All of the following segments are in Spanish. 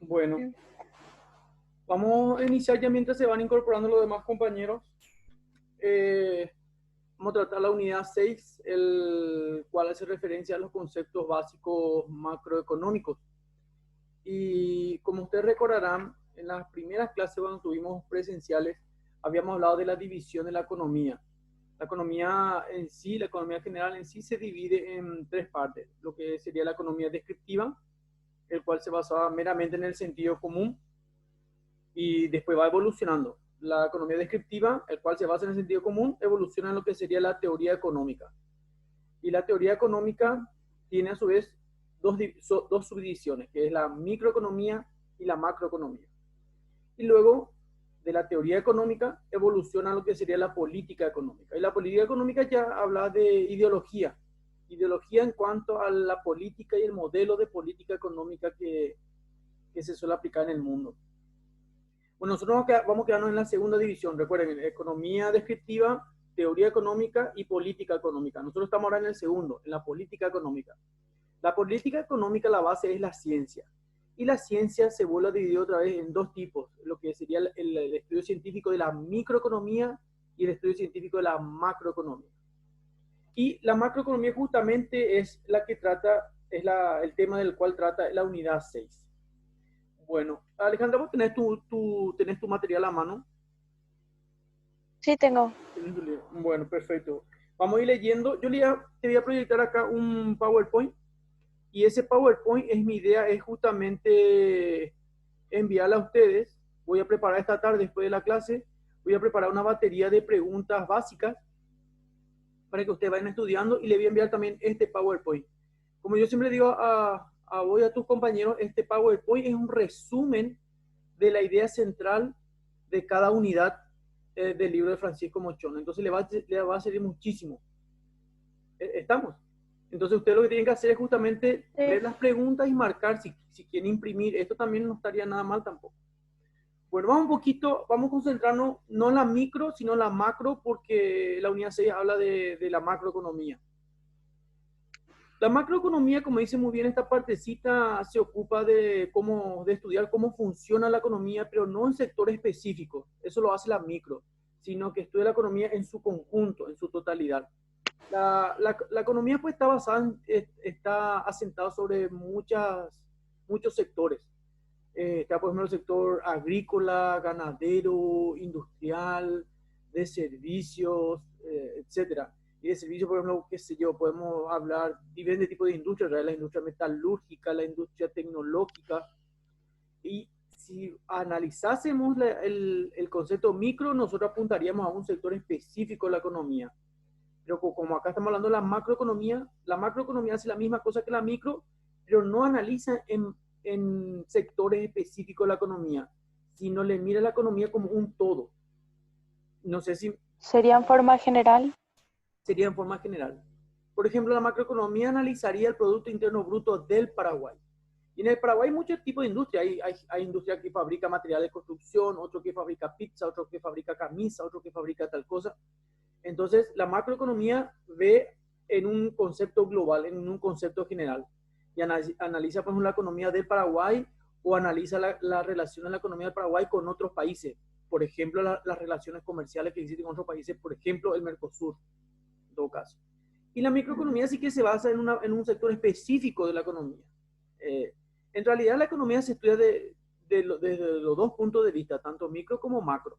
Bueno, vamos a iniciar ya mientras se van incorporando los demás compañeros. Eh, Vamos a tratar la unidad 6, el cual hace referencia a los conceptos básicos macroeconómicos. Y como ustedes recordarán, en las primeras clases cuando tuvimos presenciales, habíamos hablado de la división de la economía. La economía en sí, la economía general en sí se divide en tres partes. Lo que sería la economía descriptiva, el cual se basaba meramente en el sentido común, y después va evolucionando. La economía descriptiva, el cual se basa en el sentido común, evoluciona en lo que sería la teoría económica. Y la teoría económica tiene a su vez dos subdivisiones, que es la microeconomía y la macroeconomía. Y luego de la teoría económica evoluciona lo que sería la política económica. Y la política económica ya habla de ideología, ideología en cuanto a la política y el modelo de política económica que se suele aplicar en el mundo. Bueno, nosotros vamos a quedarnos en la segunda división. Recuerden, economía descriptiva, teoría económica y política económica. Nosotros estamos ahora en el segundo, en la política económica. La política económica, la base es la ciencia. Y la ciencia se vuelve a dividir otra vez en dos tipos, lo que sería el estudio científico de la microeconomía y el estudio científico de la macroeconomía. Y la macroeconomía justamente es la que trata, el tema del cual trata la unidad 6. Bueno, Alejandra, vos tenés tu material a mano. Sí, tengo. Bueno, perfecto. Vamos a ir leyendo. Te voy a proyectar acá un PowerPoint y ese PowerPoint es mi idea, es justamente enviarla a ustedes. Voy a preparar esta tarde después de la clase, voy a preparar una batería de preguntas básicas para que ustedes vayan estudiando y le voy a enviar también este PowerPoint. Como yo siempre digo a tus compañeros, este PowerPoint es un resumen de la idea central de cada unidad del libro de Francisco Mochón. Entonces le va a servir muchísimo. ¿Estamos? Entonces ustedes lo que tienen que hacer es justamente Sí. ver las preguntas y marcar si quieren imprimir. Esto también no estaría nada mal tampoco. Bueno, vamos a concentrarnos no en la micro, sino en la macro, porque la unidad 6 habla de la macroeconomía. La macroeconomía, como dice muy bien esta partecita, se ocupa de estudiar cómo funciona la economía, pero no en sectores específicos. Eso lo hace la micro, sino que estudia la economía en su conjunto, en su totalidad. La economía pues está asentada sobre muchos sectores. Está, por ejemplo, el sector agrícola, ganadero, industrial, de servicios, etcétera. Y de servicios, por ejemplo, qué sé yo, podemos hablar de diferentes tipos de industrias, la industria metalúrgica, la industria tecnológica. Y si analizásemos el concepto micro, nosotros apuntaríamos a un sector específico de la economía. Pero como acá estamos hablando de la macroeconomía hace la misma cosa que la micro, pero no analiza en sectores específicos de la economía, sino le mira la economía como un todo. No sé si Sería en forma general. sería en forma general. Por ejemplo, la macroeconomía analizaría el Producto Interno Bruto del Paraguay. Y en el Paraguay hay muchos tipos de industria. Hay industria que fabrica materiales de construcción, otro que fabrica pizza, otro que fabrica camisa, otro que fabrica tal cosa. Entonces, la macroeconomía ve en un concepto global, en un concepto general, y analiza, por ejemplo, la economía del Paraguay o analiza la relación de la economía del Paraguay con otros países. Por ejemplo, las relaciones comerciales que existen con otros países, por ejemplo, el Mercosur, en todo caso. Y la microeconomía sí que se basa en un sector específico de la economía. Eh, en realidad, la economía se estudia desde los dos puntos de vista, tanto micro como macro.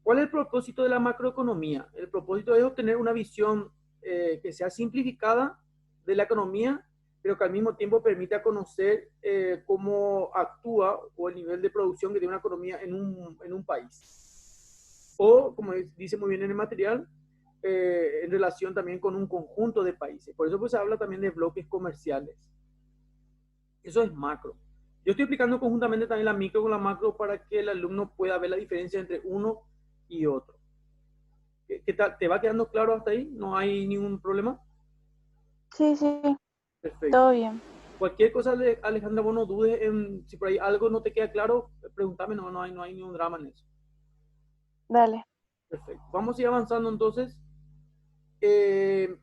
¿Cuál es el propósito de la macroeconomía? El propósito es obtener una visión que sea simplificada de la economía, pero que al mismo tiempo permita conocer cómo actúa o el nivel de producción que tiene una economía en un país. O, como dice muy bien en el material, en relación también con un conjunto de países. Por eso pues se habla también de bloques comerciales. Eso es macro. Yo estoy explicando conjuntamente también la micro con la macro para que el alumno pueda ver la diferencia entre uno y otro. ¿Qué tal? ¿Te va quedando claro hasta ahí? ¿No hay ningún problema? Sí, sí, Perfecto. todo bien. Cualquier cosa, Alejandra, vos no dudes en, si por ahí algo no te queda claro, pregúntame, no hay ningún drama en eso. Dale. Perfecto. Vamos a ir avanzando entonces. Eh,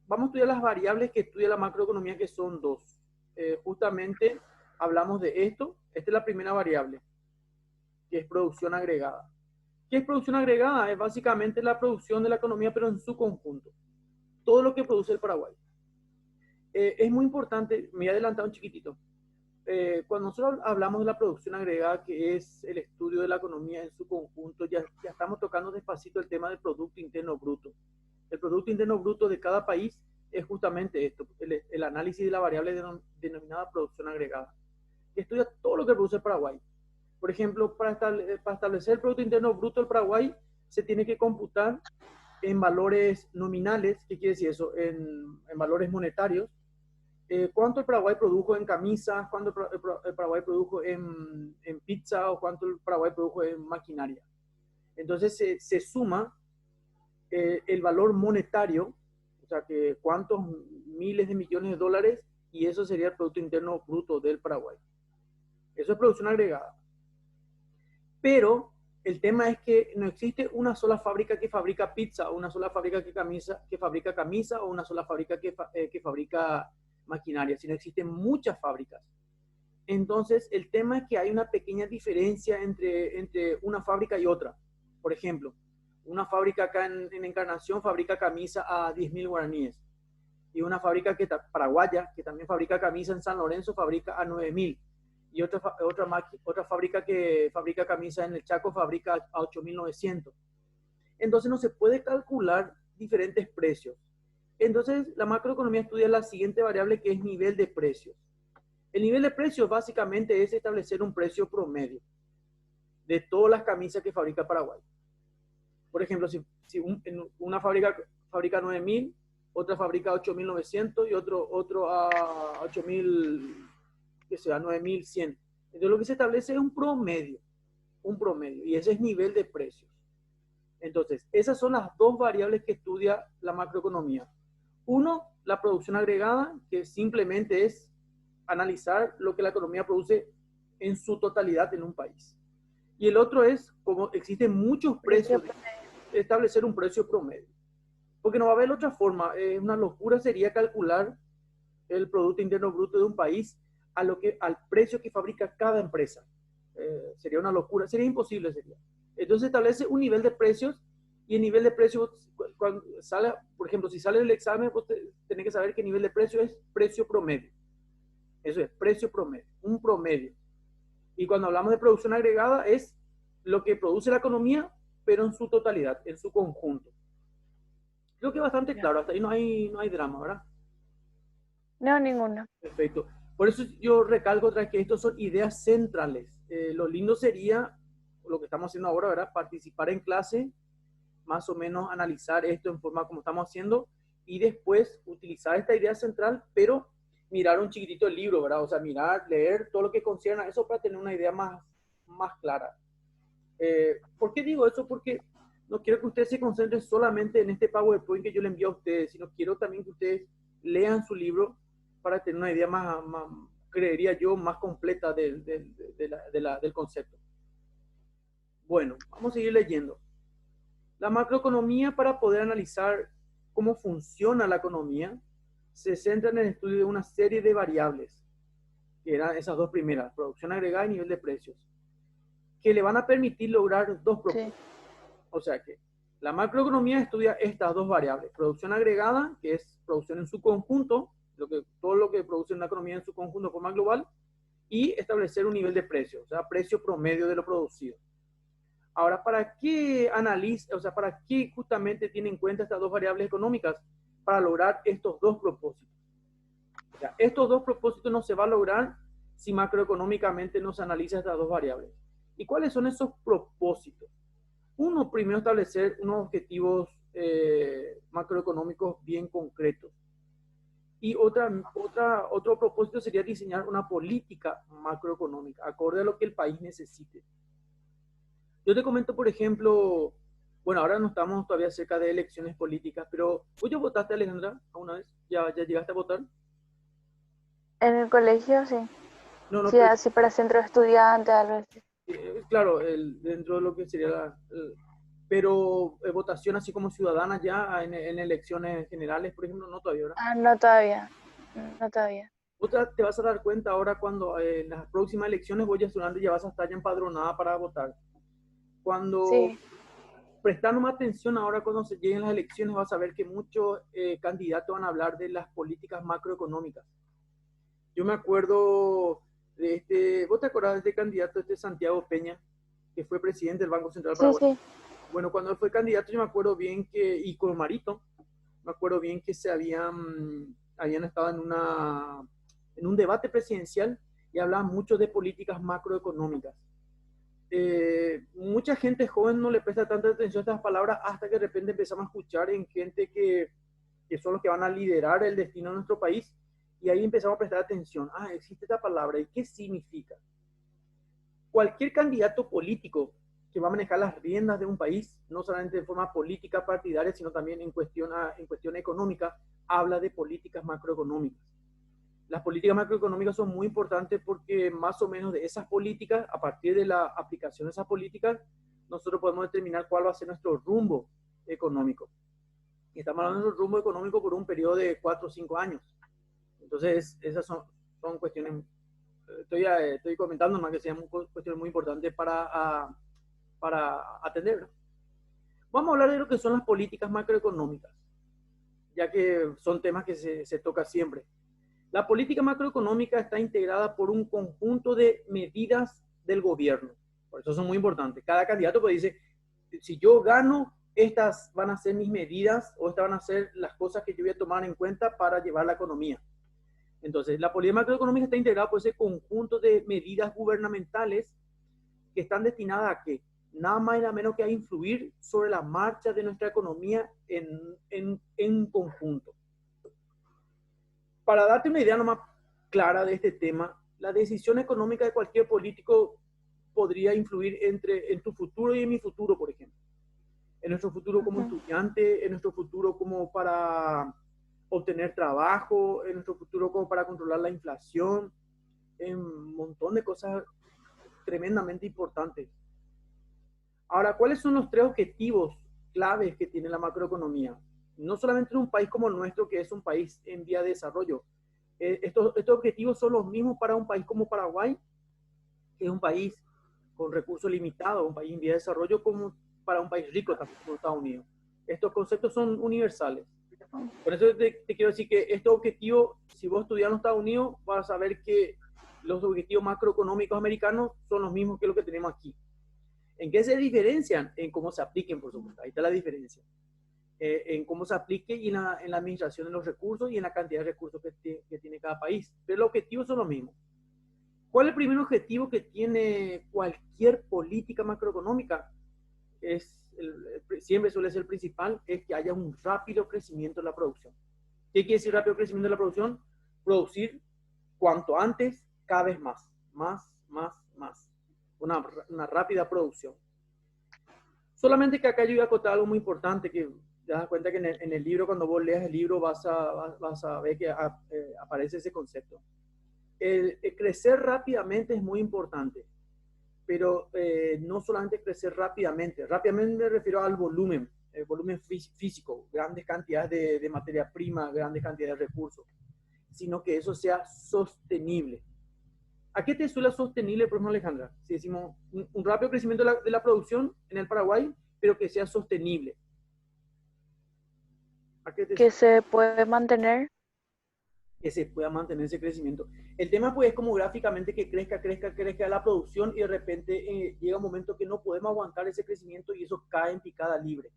Vamos a estudiar las variables que estudia la macroeconomía, que son dos. Justamente hablamos de esto. Esta es la primera variable, que es producción agregada. ¿Qué es producción agregada? Es básicamente la producción de la economía, pero en su conjunto. Todo lo que produce el Paraguay. Es muy importante, me voy a adelantar un chiquitito. Cuando nosotros hablamos de la producción agregada, que es el estudio de la economía en su conjunto, ya estamos tocando despacito el tema del Producto Interno Bruto. El Producto Interno Bruto de cada país es justamente esto, el análisis de la variable denominada producción agregada, que estudia todo lo que produce el Paraguay. Por ejemplo, para establecer el Producto Interno Bruto del Paraguay, se tiene que computar en valores nominales. ¿Qué quiere decir eso? En valores monetarios. ¿Cuánto el Paraguay produjo en camisas? ¿Cuánto el Paraguay produjo en pizza? ¿O cuánto el Paraguay produjo en maquinaria? Entonces se suma el valor monetario, o sea, que cuántos miles de millones de dólares, y eso sería el Producto Interno Bruto del Paraguay. Eso es producción agregada. Pero el tema es que no existe una sola fábrica que fabrica pizza, o una sola fábrica que fabrica camisa, o una sola fábrica que fabrica maquinaria, sino existen muchas fábricas. Entonces, el tema es que hay una pequeña diferencia entre una fábrica y otra. Por ejemplo, una fábrica acá en Encarnación fabrica camisa a 10.000 guaraníes, y una fábrica paraguaya, que también fabrica camisa en San Lorenzo, fabrica a 9.000. Y otra fábrica que fabrica camisa en el Chaco fabrica a 8.900. Entonces no se puede calcular diferentes precios. Entonces la macroeconomía estudia la siguiente variable, que es nivel de precios. El nivel de precios básicamente es establecer un precio promedio de todas las camisas que fabrica Paraguay. Por ejemplo, si una fábrica fabrica 9.000, otra fabrica 8.900 y otro a 8.000, que sea 9.100. Entonces lo que se establece es un promedio, y ese es nivel de precios. Entonces, esas son las dos variables que estudia la macroeconomía. Uno, la producción agregada, que simplemente es analizar lo que la economía produce en su totalidad en un país. Y el otro es, como existen muchos precios, establecer un precio promedio. Porque no va a haber otra forma. Una locura sería calcular el Producto Interno Bruto de un país al precio que fabrica cada empresa. Sería una locura, sería imposible. Entonces establece un nivel de precios, y el nivel de precios, cuando sale, por ejemplo, si sale el examen, pues tenés que saber que el nivel de precio es precio promedio. Eso es, precio promedio, un promedio. Y cuando hablamos de producción agregada, es lo que produce la economía, pero en su totalidad, en su conjunto. Creo que es bastante claro, hasta ahí no hay drama, ¿verdad? No, ninguna. Perfecto. Por eso yo recalco otra vez que estos son ideas centrales. Lo lindo sería, lo que estamos haciendo ahora, ¿verdad? Participar en clase, más o menos analizar esto en forma como estamos haciendo, y después utilizar esta idea central, pero mirar un chiquitito el libro, ¿verdad? O sea, mirar, leer todo lo que concierne a eso para tener una idea más clara. ¿Por qué digo eso? Porque no quiero que ustedes se concentren solamente en este PowerPoint que yo le envío a ustedes, sino quiero también que ustedes lean su libro para tener una idea creería yo, más completa del concepto. Bueno, vamos a seguir leyendo. La macroeconomía, para poder analizar cómo funciona la economía, se centra en el estudio de una serie de variables, que eran esas dos primeras, producción agregada y nivel de precios, que le van a permitir lograr dos propósitos. Sí. O sea que la macroeconomía estudia estas dos variables, producción agregada, que es producción en su conjunto, todo lo que produce una economía en su conjunto de forma global, y establecer un nivel de precio, o sea, precio promedio de lo producido. Ahora, ¿para qué para qué justamente tiene en cuenta estas dos variables económicas? Para lograr estos dos propósitos. O sea, estos dos propósitos no se va a lograr si macroeconómicamente no se analiza estas dos variables. ¿Y cuáles son esos propósitos? Uno, primero establecer unos objetivos macroeconómicos bien concretos. Y otro propósito sería diseñar una política macroeconómica acorde a lo que el país necesite. Yo te comento, por ejemplo, bueno, ahora no estamos todavía cerca de elecciones políticas, pero ¿tú ya votaste, Alejandra, alguna vez? ¿Ya llegaste a votar? En el colegio, sí. No, sí, así para centro de estudiantes, algo así. Claro, dentro de lo que sería pero votación así como ciudadana ya en elecciones generales, por ejemplo, no todavía, ¿verdad? No todavía. No todavía. Te vas a dar cuenta ahora cuando en las próximas elecciones vos ya estudiante ya vas a estar ya empadronada para votar. Cuando Sí, prestando más atención ahora cuando se lleguen las elecciones vas a ver que muchos candidatos van a hablar de las políticas macroeconómicas. Yo me acuerdo de ¿vos te acordás de este candidato, este Santiago Peña, que fue presidente del Banco Central sí, Paraguayo? sí. Bueno, cuando él fue candidato yo me acuerdo bien que, y con Marito, me acuerdo bien que habían estado en un debate presidencial y hablaban mucho de políticas macroeconómicas. Mucha gente joven no le presta tanta atención a estas palabras hasta que de repente empezamos a escuchar en gente que son los que van a liderar el destino de nuestro país y ahí empezamos a prestar atención. Ah, existe esta palabra y qué significa. Cualquier candidato político que va a manejar las riendas de un país, no solamente de forma política partidaria, sino también en cuestión económica, habla de políticas macroeconómicas. Las políticas macroeconómicas son muy importantes porque más o menos de esas políticas, a partir de la aplicación de esas políticas, nosotros podemos determinar cuál va a ser nuestro rumbo económico. Y estamos hablando de nuestro rumbo económico por un periodo de 4 o 5 años. Entonces, esas son cuestiones, estoy comentando más que sean cuestiones muy importantes para atender. Vamos a hablar de lo que son las políticas macroeconómicas, ya que son temas que se toca siempre. La política macroeconómica está integrada por un conjunto de medidas del gobierno. Por eso son muy importantes. Cada candidato pues dice, si yo gano, estas van a ser mis medidas o estas van a ser las cosas que yo voy a tomar en cuenta para llevar la economía. Entonces, la política macroeconómica está integrada por ese conjunto de medidas gubernamentales que están destinadas a qué? Nada más y nada menos que a influir sobre la marcha de nuestra economía en conjunto. Para darte una idea más clara de este tema, la decisión económica de cualquier político podría influir en tu futuro y en mi futuro, por ejemplo. En nuestro futuro como Ujú. estudiante, en nuestro futuro como para obtener trabajo, en nuestro futuro como para controlar la inflación, en un montón de cosas tremendamente importantes. Ahora, ¿cuáles son los tres objetivos claves que tiene la macroeconomía? No solamente en un país como el nuestro, que es un país en vía de desarrollo. Estos objetivos son los mismos para un país como Paraguay, que es un país con recursos limitados, un país en vía de desarrollo, como para un país rico también como Estados Unidos. Estos conceptos son universales. Por eso te quiero decir que estos objetivos, si vos estudias en los Estados Unidos, vas a ver que los objetivos macroeconómicos americanos son los mismos que los que tenemos aquí. ¿En qué se diferencian? En cómo se apliquen, por supuesto. Ahí está la diferencia. En cómo se aplique y en la administración de los recursos y en la cantidad de recursos que tiene cada país. Pero los objetivos son los mismos. ¿Cuál es el primer objetivo que tiene cualquier política macroeconómica? Siempre suele ser el principal, es que haya un rápido crecimiento de la producción. ¿Qué quiere decir rápido crecimiento de la producción? Producir cuanto antes, cada vez más, más. Una rápida producción. Solamente que acá yo voy a acotar algo muy importante que te das cuenta que en el libro, cuando vos leas el libro, vas a ver que aparece ese concepto. El crecer rápidamente es muy importante, pero no solamente crecer rápidamente. Rápidamente me refiero al volumen, el volumen físico, grandes cantidades de materia prima, grandes cantidades de recursos, sino que eso sea sostenible. ¿A qué te suena sostenible, por ejemplo, Alejandra? Si decimos un rápido crecimiento de la producción en el Paraguay, pero que sea sostenible. ¿A qué te Que suena? se puede mantener. Que se pueda mantener ese crecimiento. El tema pues es como gráficamente que crezca la producción y de repente llega un momento que no podemos aguantar ese crecimiento y eso cae en picada libre.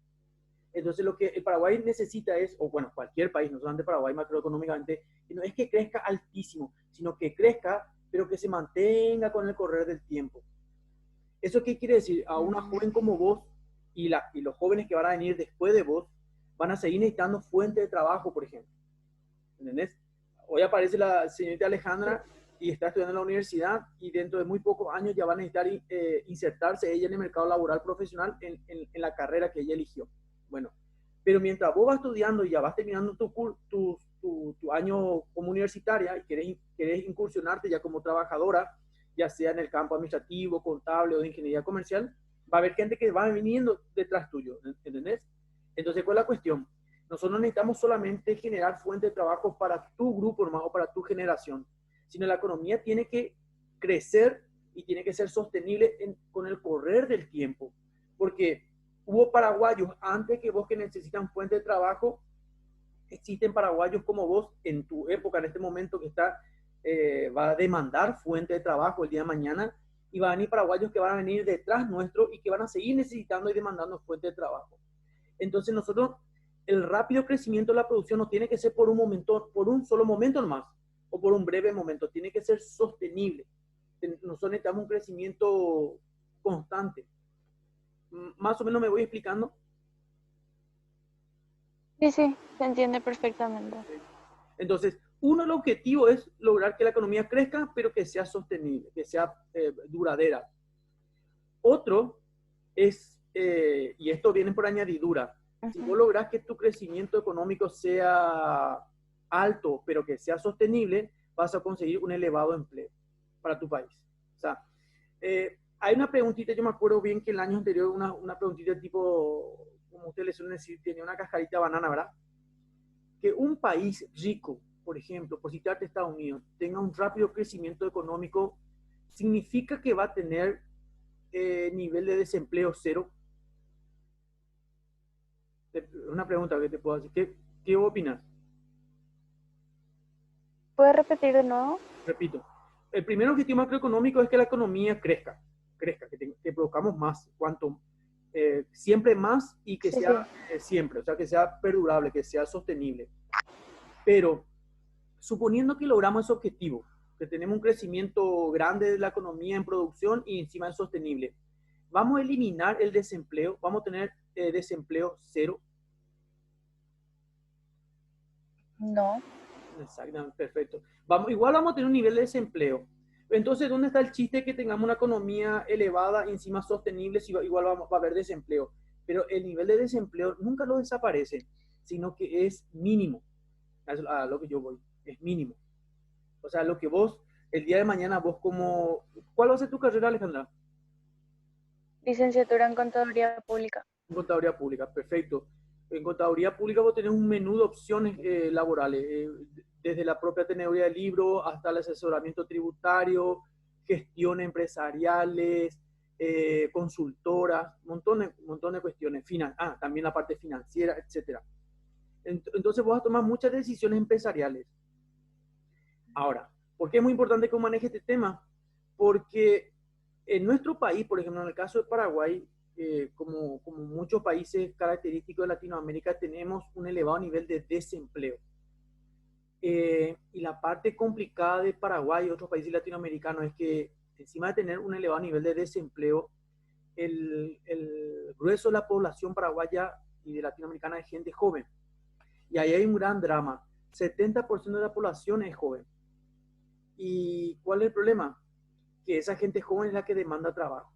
Entonces lo que el Paraguay necesita es, o bueno, cualquier país, no solamente Paraguay macroeconómicamente, no es que crezca altísimo, sino que crezca, pero que se mantenga con el correr del tiempo. ¿Eso qué quiere decir? A una joven como vos y los jóvenes que van a venir después de vos van a seguir necesitando fuente de trabajo, por ejemplo. ¿Entendés? Hoy aparece la señorita Alejandra y está estudiando en la universidad y dentro de muy pocos años ya va a necesitar insertarse ella en el mercado laboral profesional en la carrera que ella eligió. Bueno, pero mientras vos vas estudiando y ya vas terminando tu año como universitaria y querés incursionarte ya como trabajadora, ya sea en el campo administrativo, contable o de ingeniería comercial, va a haber gente que va viniendo detrás tuyo, ¿entendés? Entonces, ¿cuál es la cuestión? Nosotros necesitamos solamente generar fuentes de trabajo para tu grupo, hermano, o para tu generación. sino la economía tiene que crecer y tiene que ser sostenible con el correr del tiempo. Porque hubo paraguayos antes que vos que necesitan fuente de trabajo, existen paraguayos como vos en tu época, en este momento que va a demandar fuente de trabajo el día de mañana, y van a venir paraguayos que van a venir detrás nuestro y que van a seguir necesitando y demandando fuente de trabajo. Entonces nosotros, el rápido crecimiento de la producción no tiene que ser por un momento, por un solo momento nomás, o por un breve momento, tiene que ser sostenible. Nosotros necesitamos un crecimiento constante. Más o menos me voy explicando. Sí, sí, se entiende perfectamente. Entonces, uno, el objetivo es lograr que la economía crezca, pero que sea sostenible, que sea duradera. Otro es, y esto viene por añadidura, si vos lográs que tu crecimiento económico sea alto, pero que sea sostenible, vas a conseguir un elevado empleo para tu país. O sea, hay una preguntita, yo me acuerdo bien que el año anterior, una preguntita tipo, como ustedes le suelen decir, tenía una cascarita de banana, ¿verdad? Que un país rico, por ejemplo, por citarte Estados Unidos, tenga un rápido crecimiento económico, ¿significa que va a tener nivel de desempleo cero? Una pregunta que te puedo hacer. ¿Qué opinas? ¿Puedes repetir de nuevo? Repito, el primer objetivo macroeconómico es que la economía crezca, que produzcamos más, siempre más y que Sí, sí. sea siempre, o sea, que sea perdurable, que sea sostenible. Pero suponiendo que logramos ese objetivo, que tenemos un crecimiento grande de la economía en producción y encima es sostenible, vamos a eliminar el desempleo, vamos a tener desempleo cero. No. Exactamente, perfecto. Igual vamos a tener un nivel de desempleo. Entonces, ¿dónde está el chiste que tengamos una economía elevada y encima sostenible si igual va a haber desempleo? Pero el nivel de desempleo nunca lo desaparece, sino que es mínimo. A lo que yo voy, es mínimo. O sea, lo que vos, el día de mañana, ¿cuál va a ser tu carrera, Alejandra? Licenciatura en Contaduría Pública. En contaduría pública, perfecto. En contaduría pública vos tenés un menú de opciones laborales, desde la propia teneduría de libro hasta el asesoramiento tributario, gestiones empresariales, consultoras, montón de cuestiones. También la parte financiera, etcétera. Entonces vos vas a tomar muchas decisiones empresariales. Ahora, ¿por qué es muy importante que maneje este tema? Porque en nuestro país, por ejemplo, en el caso de Paraguay, como muchos países característicos de Latinoamérica, tenemos un elevado nivel de desempleo. Y la parte complicada de Paraguay y otros países latinoamericanos es que encima de tener un elevado nivel de desempleo, el grueso de la población paraguaya y de latinoamericana es gente joven. Y ahí hay un gran drama. 70% de la población es joven. ¿Y cuál es el problema? Que esa gente joven es la que demanda trabajo.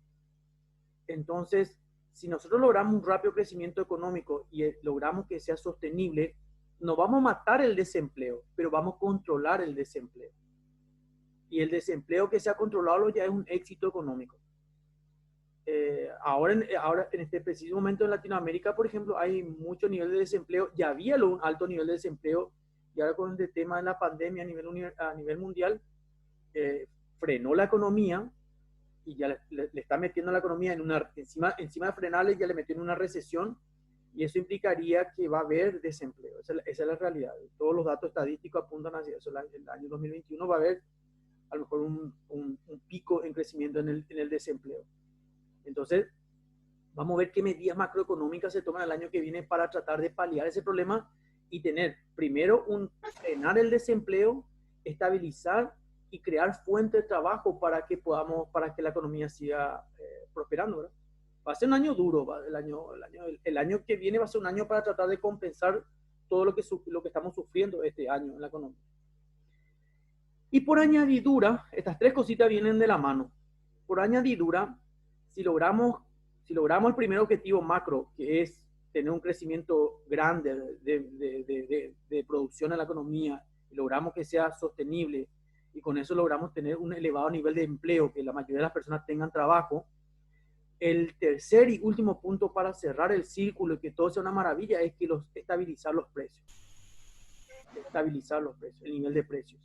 Entonces, si nosotros logramos un rápido crecimiento económico y logramos que sea sostenible, no vamos a matar el desempleo, pero vamos a controlar el desempleo. Y el desempleo que sea controlado ya es un éxito económico. Ahora en este preciso momento en Latinoamérica, por ejemplo, hay mucho nivel de desempleo. Ya había un alto nivel de desempleo y ahora con el tema de la pandemia a nivel mundial, frenó la economía y ya le está metiendo la economía encima de frenarle, ya le metió en una recesión y eso implicaría que va a haber desempleo. Esa es la realidad. Todos los datos estadísticos apuntan hacia eso. El año 2021 va a haber a lo mejor un pico en crecimiento en el desempleo. Entonces, vamos a ver qué medidas macroeconómicas se toman el año que viene para tratar de paliar ese problema y tener primero frenar el desempleo, estabilizar y crear fuentes de trabajo para que la economía siga prosperando, ¿verdad? Va a ser un año duro, el año que viene va a ser un año para tratar de compensar todo lo que estamos sufriendo este año en la economía. Y por añadidura, estas tres cositas vienen de la mano. Por añadidura, si logramos el primer objetivo macro, que es tener un crecimiento grande de producción en la economía, y logramos que sea sostenible, y con eso logramos tener un elevado nivel de empleo, que la mayoría de las personas tengan trabajo, el tercer y último punto para cerrar el círculo y que todo sea una maravilla es que estabilizar los precios, el nivel de precios.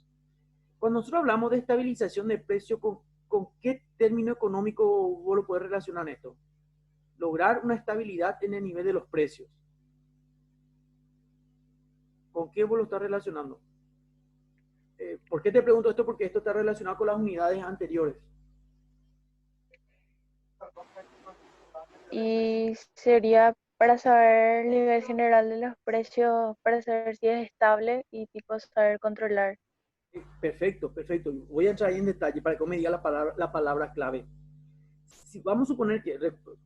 Cuando nosotros hablamos de estabilización de precio, ¿con qué término económico vos lo podés relacionar esto? Lograr una estabilidad en el nivel de los precios. ¿Con qué vos lo estás relacionando? ¿Por qué te pregunto esto? Porque esto está relacionado con las unidades anteriores. Y sería para saber el nivel general de los precios, para saber si es estable y tipo saber controlar. Perfecto, perfecto. Voy a entrar ahí en detalle para que me diga la palabra clave. Si vamos a suponer que,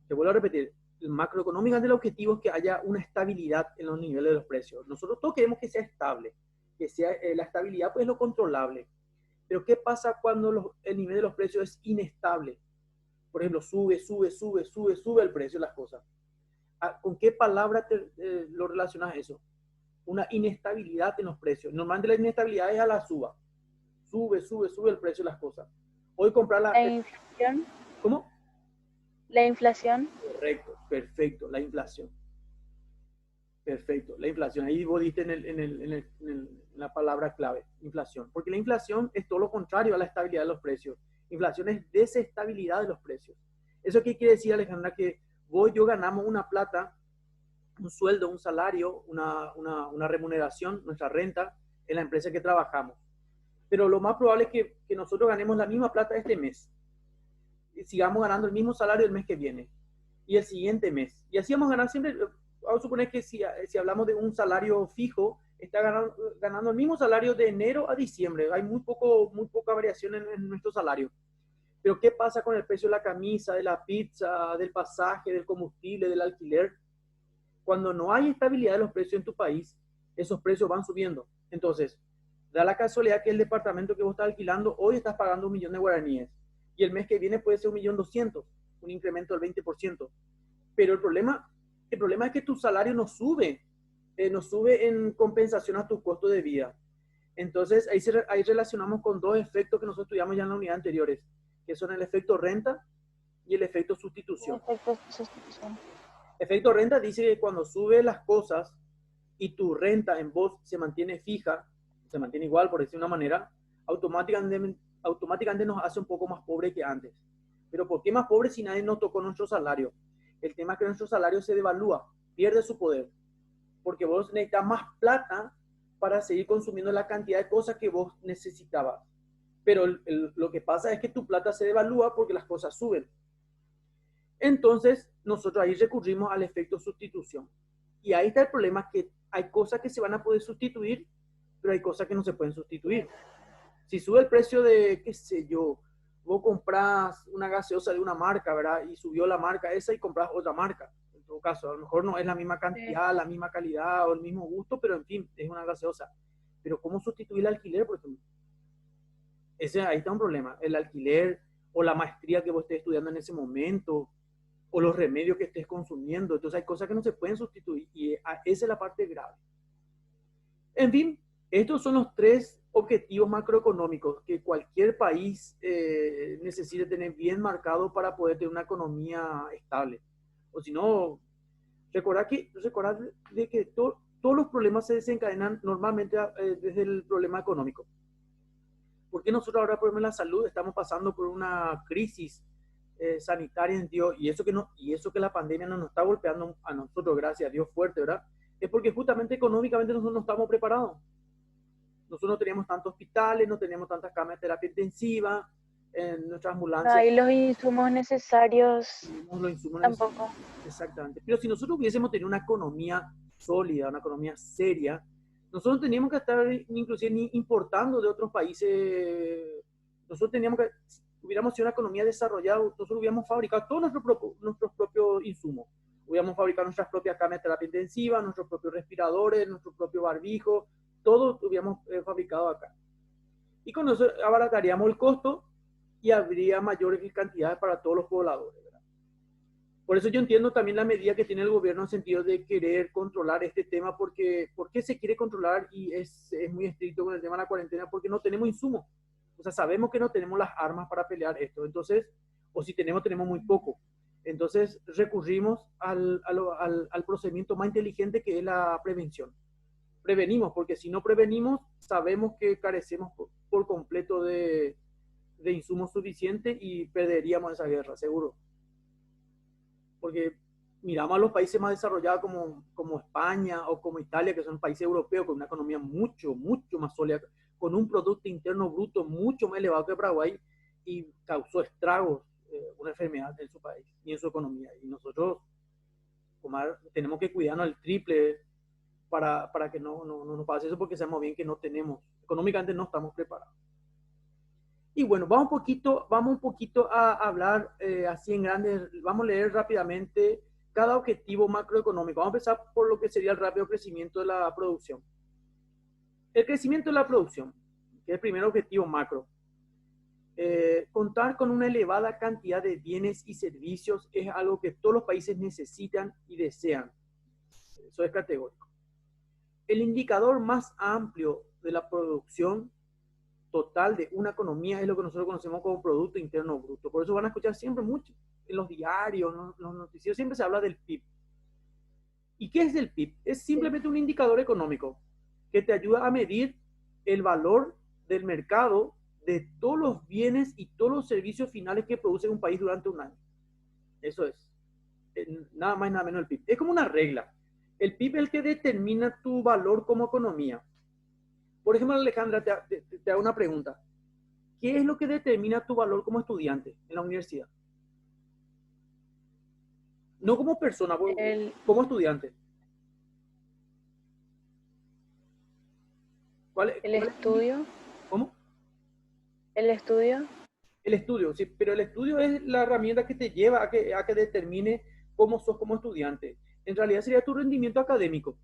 te vuelvo a repetir, el macroeconómico del objetivo es que haya una estabilidad en los niveles de los precios. Nosotros todos queremos que sea estable, que sea la estabilidad pues lo controlable. Pero ¿qué pasa cuando el nivel de los precios es inestable? Por ejemplo, sube el precio de las cosas. ¿Con qué palabra lo relacionas eso? Una inestabilidad en los precios. Normalmente la inestabilidad es a la suba. Sube el precio de las cosas. Hoy comprar La inflación, ¿Cómo? la inflación, Correcto, perfecto, la inflación. Perfecto, la inflación. Ahí vos diste en la palabra clave, inflación. Porque la inflación es todo lo contrario a la estabilidad de los precios. Inflación es desestabilidad de los precios. ¿Eso qué quiere decir, Alejandra? Que vos y yo ganamos una plata, un sueldo, un salario, una remuneración, nuestra renta en la empresa que trabajamos. Pero lo más probable es que nosotros ganemos la misma plata este mes. Y sigamos ganando el mismo salario el mes que viene y el siguiente mes. Y así vamos a ganar siempre. Vamos a suponer que si hablamos de un salario fijo, está ganando el mismo salario de enero a diciembre. Hay muy poca variación en nuestro salario. Pero ¿qué pasa con el precio de la camisa, de la pizza, del pasaje, del combustible, del alquiler? Cuando no hay estabilidad de los precios en tu país, esos precios van subiendo. Entonces, da la casualidad que el departamento que vos estás alquilando, hoy estás pagando 1 millón de guaraníes y el mes que viene puede ser 1.200.000, un incremento del 20%. Pero el problema es que tu salario no sube en compensación a tus costos de vida. Entonces, ahí relacionamos con dos efectos que nosotros estudiamos ya en la unidad anteriores, que son el efecto renta y el efecto sustitución. efectos de sustitución. Efecto renta dice que cuando sube las cosas y tu renta en vos se mantiene fija, se mantiene igual, por decir una manera, automáticamente nos hace un poco más pobre que antes. Pero ¿por qué más pobre si nadie nos tocó nuestro salario? El tema es que nuestro salario se devalúa, pierde su poder, porque vos necesitas más plata para seguir consumiendo la cantidad de cosas que vos necesitabas. Pero lo que pasa es que tu plata se devalúa porque las cosas suben. Entonces, nosotros ahí recurrimos al efecto sustitución. Y ahí está el problema, que hay cosas que se van a poder sustituir, pero hay cosas que no se pueden sustituir. Si sube el precio de, qué sé yo, vos compras una gaseosa de una marca, ¿verdad? Y subió la marca esa y compras otra marca. En todo caso, a lo mejor no es la misma cantidad, la misma calidad o el mismo gusto, pero en fin, es una gaseosa. Pero ¿cómo sustituir el alquiler, por ejemplo? Ahí está un problema. El alquiler o la maestría que vos estés estudiando en ese momento o los remedios que estés consumiendo. Entonces hay cosas que no se pueden sustituir y esa es la parte grave. En fin, estos son los tres objetivos macroeconómicos que cualquier país necesita tener bien marcado para poder tener una economía estable. O si no, recordad de que todos los problemas se desencadenan normalmente desde el problema económico. ¿Por qué nosotros ahora, por ejemplo, en la salud estamos pasando por una crisis sanitaria en Dios, y eso que la pandemia no nos está golpeando a nosotros, gracias a Dios, fuerte, ¿verdad? Es porque justamente económicamente nosotros no estamos preparados. Nosotros no teníamos tantos hospitales, no teníamos tantas camas de terapia intensiva, en nuestras No ambulancias hay los insumos necesarios tenemos los insumos necesarios. tampoco. Exactamente. Pero si nosotros hubiésemos tenido una economía sólida, una economía seria, nosotros teníamos que estar inclusive importando de otros países. Nosotros teníamos que, si hubiéramos sido una economía desarrollada, nosotros hubiéramos fabricado todos nuestros propios insumos. Hubiéramos fabricado nuestras propias camas de terapia intensiva, nuestros propios respiradores, nuestro propio barbijo, todo lo hubiéramos fabricado acá. Y con eso abarataríamos el costo y habría mayores cantidades para todos los pobladores. Por eso yo entiendo también la medida que tiene el gobierno en sentido de querer controlar este tema, porque ¿por qué se quiere controlar y es muy estricto con el tema de la cuarentena? Porque no tenemos insumos. O sea, sabemos que no tenemos las armas para pelear esto. Entonces, o si tenemos, tenemos muy poco. Entonces, recurrimos al procedimiento más inteligente, que es la prevención. Prevenimos, porque si no prevenimos, sabemos que carecemos por completo de insumos suficientes y perderíamos esa guerra, seguro. Porque miramos a los países más desarrollados como España o como Italia, que son países europeos con una economía mucho, mucho más sólida, con un Producto Interno Bruto mucho más elevado que Paraguay, y causó estragos, una enfermedad en su país y en su economía. Y nosotros tenemos que cuidarnos al triple para que no nos pase eso, porque sabemos bien que no tenemos, económicamente no estamos preparados. Y bueno, vamos un poquito a hablar así en grandes, vamos a leer rápidamente cada objetivo macroeconómico. Vamos a empezar por lo que sería el rápido crecimiento de la producción. El crecimiento de la producción, que es el primer objetivo macro. Contar con una elevada cantidad de bienes y servicios es algo que todos los países necesitan y desean. Eso es categórico. El indicador más amplio de la producción total de una economía es lo que nosotros conocemos como Producto Interno Bruto. Por eso van a escuchar siempre mucho en los diarios, los noticieros, siempre se habla del PIB. ¿Y qué es el PIB? Es simplemente un indicador económico que te ayuda a medir el valor del mercado de todos los bienes y todos los servicios finales que produce un país durante un año. Eso es. Nada más y nada menos el PIB. Es como una regla. El PIB es el que determina tu valor como economía. Por ejemplo, Alejandra, te hago una pregunta. ¿Qué es lo que determina tu valor como estudiante en la universidad? No como persona, como estudiante. El estudio. ¿Cómo? El estudio. El estudio, sí, pero el estudio es la herramienta que te lleva a que determine cómo sos como estudiante. En realidad sería tu rendimiento académico.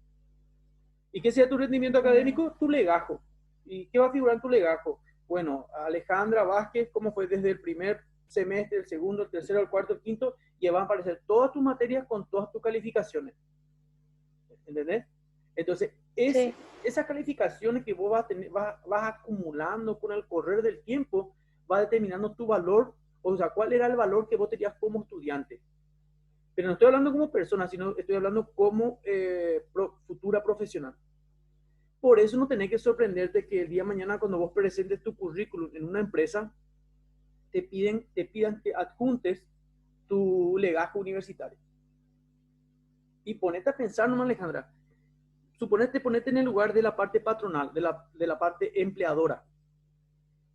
¿Y qué sería tu rendimiento académico? Tu legajo. ¿Y qué va a figurar en tu legajo? Bueno, Alejandra Vázquez, ¿cómo fue desde el primer semestre, el segundo, el tercero, el cuarto, el quinto? Y van a aparecer todas tus materias con todas tus calificaciones. ¿Entendés? Entonces, Sí. esas calificaciones que vos vas acumulando con el correr del tiempo, va determinando tu valor, o sea, cuál era el valor que vos tenías como estudiante. Pero no estoy hablando como persona, sino estoy hablando como futura profesional. Por eso no tenés que sorprenderte que el día de mañana, cuando vos presentes tu currículum en una empresa, te pidan que adjuntes tu legajo universitario. Y ponete a pensar, ¿no, Alejandra? Ponete en el lugar de la parte patronal, de la parte empleadora.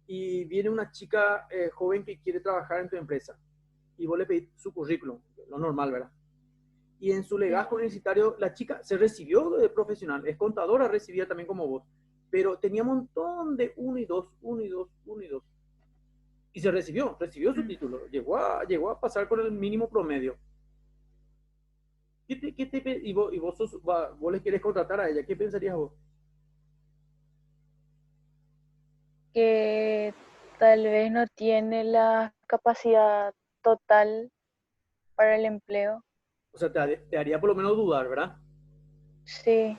Y viene una chica joven que quiere trabajar en tu empresa. Y vos le pedís su currículum, lo normal, ¿verdad? Y en su legajo universitario, la chica se recibió de profesional, es contadora, recibía también como vos, pero tenía un montón de 1 y 2, 1 y 2, 1 y 2. Y se recibió su título, llegó a pasar con el mínimo promedio. Y vos le quieres contratar a ella, ¿qué pensarías vos? Que tal vez no tiene la capacidad total para el empleo. O sea, te haría por lo menos dudar, ¿verdad? Sí.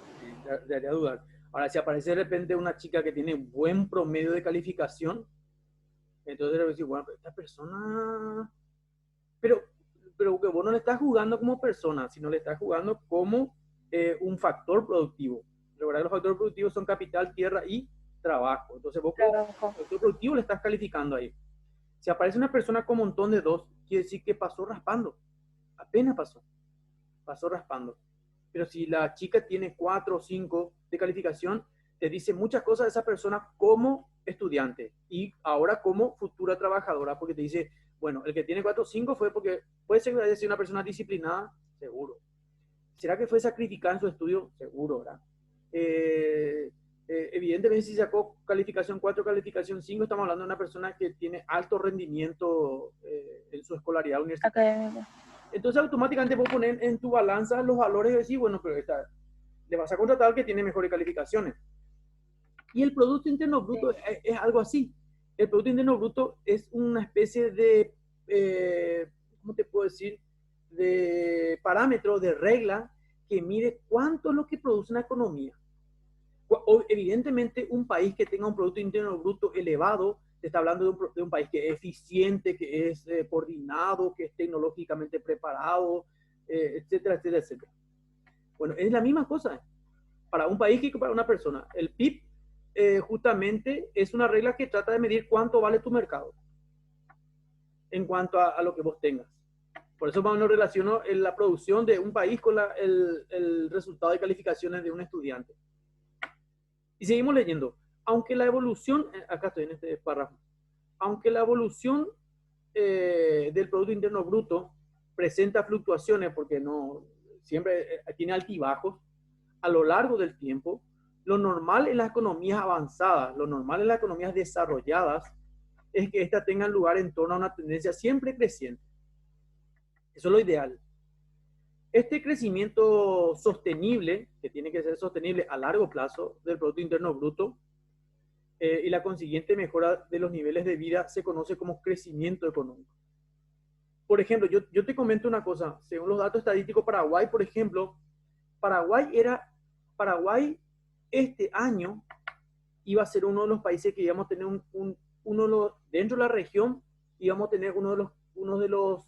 Te haría dudar. Ahora, si aparece de repente una chica que tiene buen promedio de calificación, entonces le voy a decir, bueno, esta persona... Pero que vos no le estás jugando como persona, sino le estás jugando como un factor productivo. Recuerda que los factores productivos son capital, tierra y trabajo. Entonces vos como factor productivo le estás calificando ahí. Si aparece una persona con un montón de 2, quiere decir que pasó raspando. Apenas pasó raspando. Pero si la chica tiene 4 o 5 de calificación, te dice muchas cosas de esa persona como estudiante y ahora como futura trabajadora, porque te dice, bueno, el que tiene 4 o 5 fue porque puede ser que haya sido una persona disciplinada, seguro. ¿Será que fue sacrificada en su estudio? Seguro, ¿verdad? Evidentemente, si sacó calificación 4, calificación 5, estamos hablando de una persona que tiene alto rendimiento en su escolaridad universitaria. Académica. Entonces, automáticamente vos pones en tu balanza los valores y decís, bueno, pero le vas a contratar al que tiene mejores calificaciones. Y el Producto Interno Bruto es algo así. El Producto Interno Bruto es una especie de, ¿cómo te puedo decir? De parámetro, de regla, que mide cuánto es lo que produce una economía. Evidentemente, un país que tenga un Producto Interno Bruto elevado, te está hablando de un país que es eficiente, que es coordinado, que es tecnológicamente preparado, etcétera, etcétera, etcétera. Bueno, es la misma cosa para un país que para una persona. El PIB justamente es una regla que trata de medir cuánto vale tu mercado en cuanto a lo que vos tengas. Por eso más o menos relaciono la producción de un país con el resultado de calificaciones de un estudiante. Y seguimos leyendo. Aunque la evolución, acá estoy en este párrafo, aunque la evolución del Producto Interno Bruto presenta fluctuaciones, porque no siempre tiene altibajos a lo largo del tiempo, lo normal en las economías avanzadas, lo normal en las economías desarrolladas, es que éstas tengan lugar en torno a una tendencia siempre creciente. Eso es lo ideal. Este crecimiento sostenible, que tiene que ser sostenible a largo plazo del Producto Interno Bruto, y la consiguiente mejora de los niveles de vida se conoce como crecimiento económico. Por ejemplo, yo te comento una cosa, según los datos estadísticos, Paraguay, por ejemplo, Paraguay este año iba a ser uno de los países que íbamos a tener dentro de la región, íbamos a tener uno de los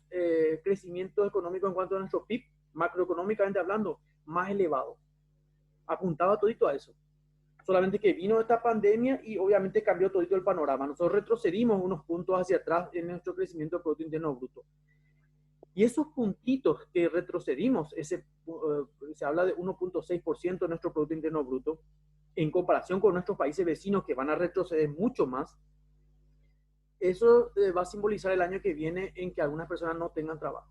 crecimientos económicos en cuanto a nuestro PIB, macroeconómicamente hablando, más elevado. Apuntaba todito a eso. Solamente que vino esta pandemia y obviamente cambió todito el panorama. Nosotros retrocedimos unos puntos hacia atrás en nuestro crecimiento del Producto Interno Bruto. Y esos puntitos que retrocedimos, se habla de 1.6% de nuestro Producto Interno Bruto, en comparación con nuestros países vecinos que van a retroceder mucho más, eso va a simbolizar el año que viene en que algunas personas no tengan trabajo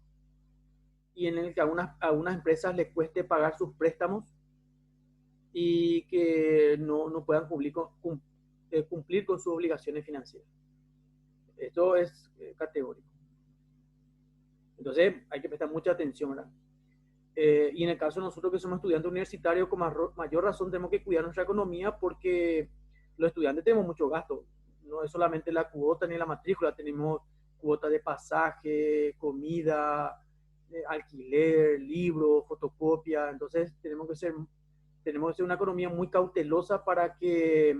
y en el que a algunas empresas les cueste pagar sus préstamos y que no puedan cumplir con sus obligaciones financieras. Esto es categórico. Entonces hay que prestar mucha atención, ¿verdad? Y en el caso de nosotros que somos estudiantes universitarios, con mayor razón tenemos que cuidar nuestra economía porque los estudiantes tenemos mucho gasto. No es solamente la cuota ni la matrícula, tenemos cuota de pasaje, comida, alquiler, libros, fotocopia. Entonces tenemos que ser una economía muy cautelosa para que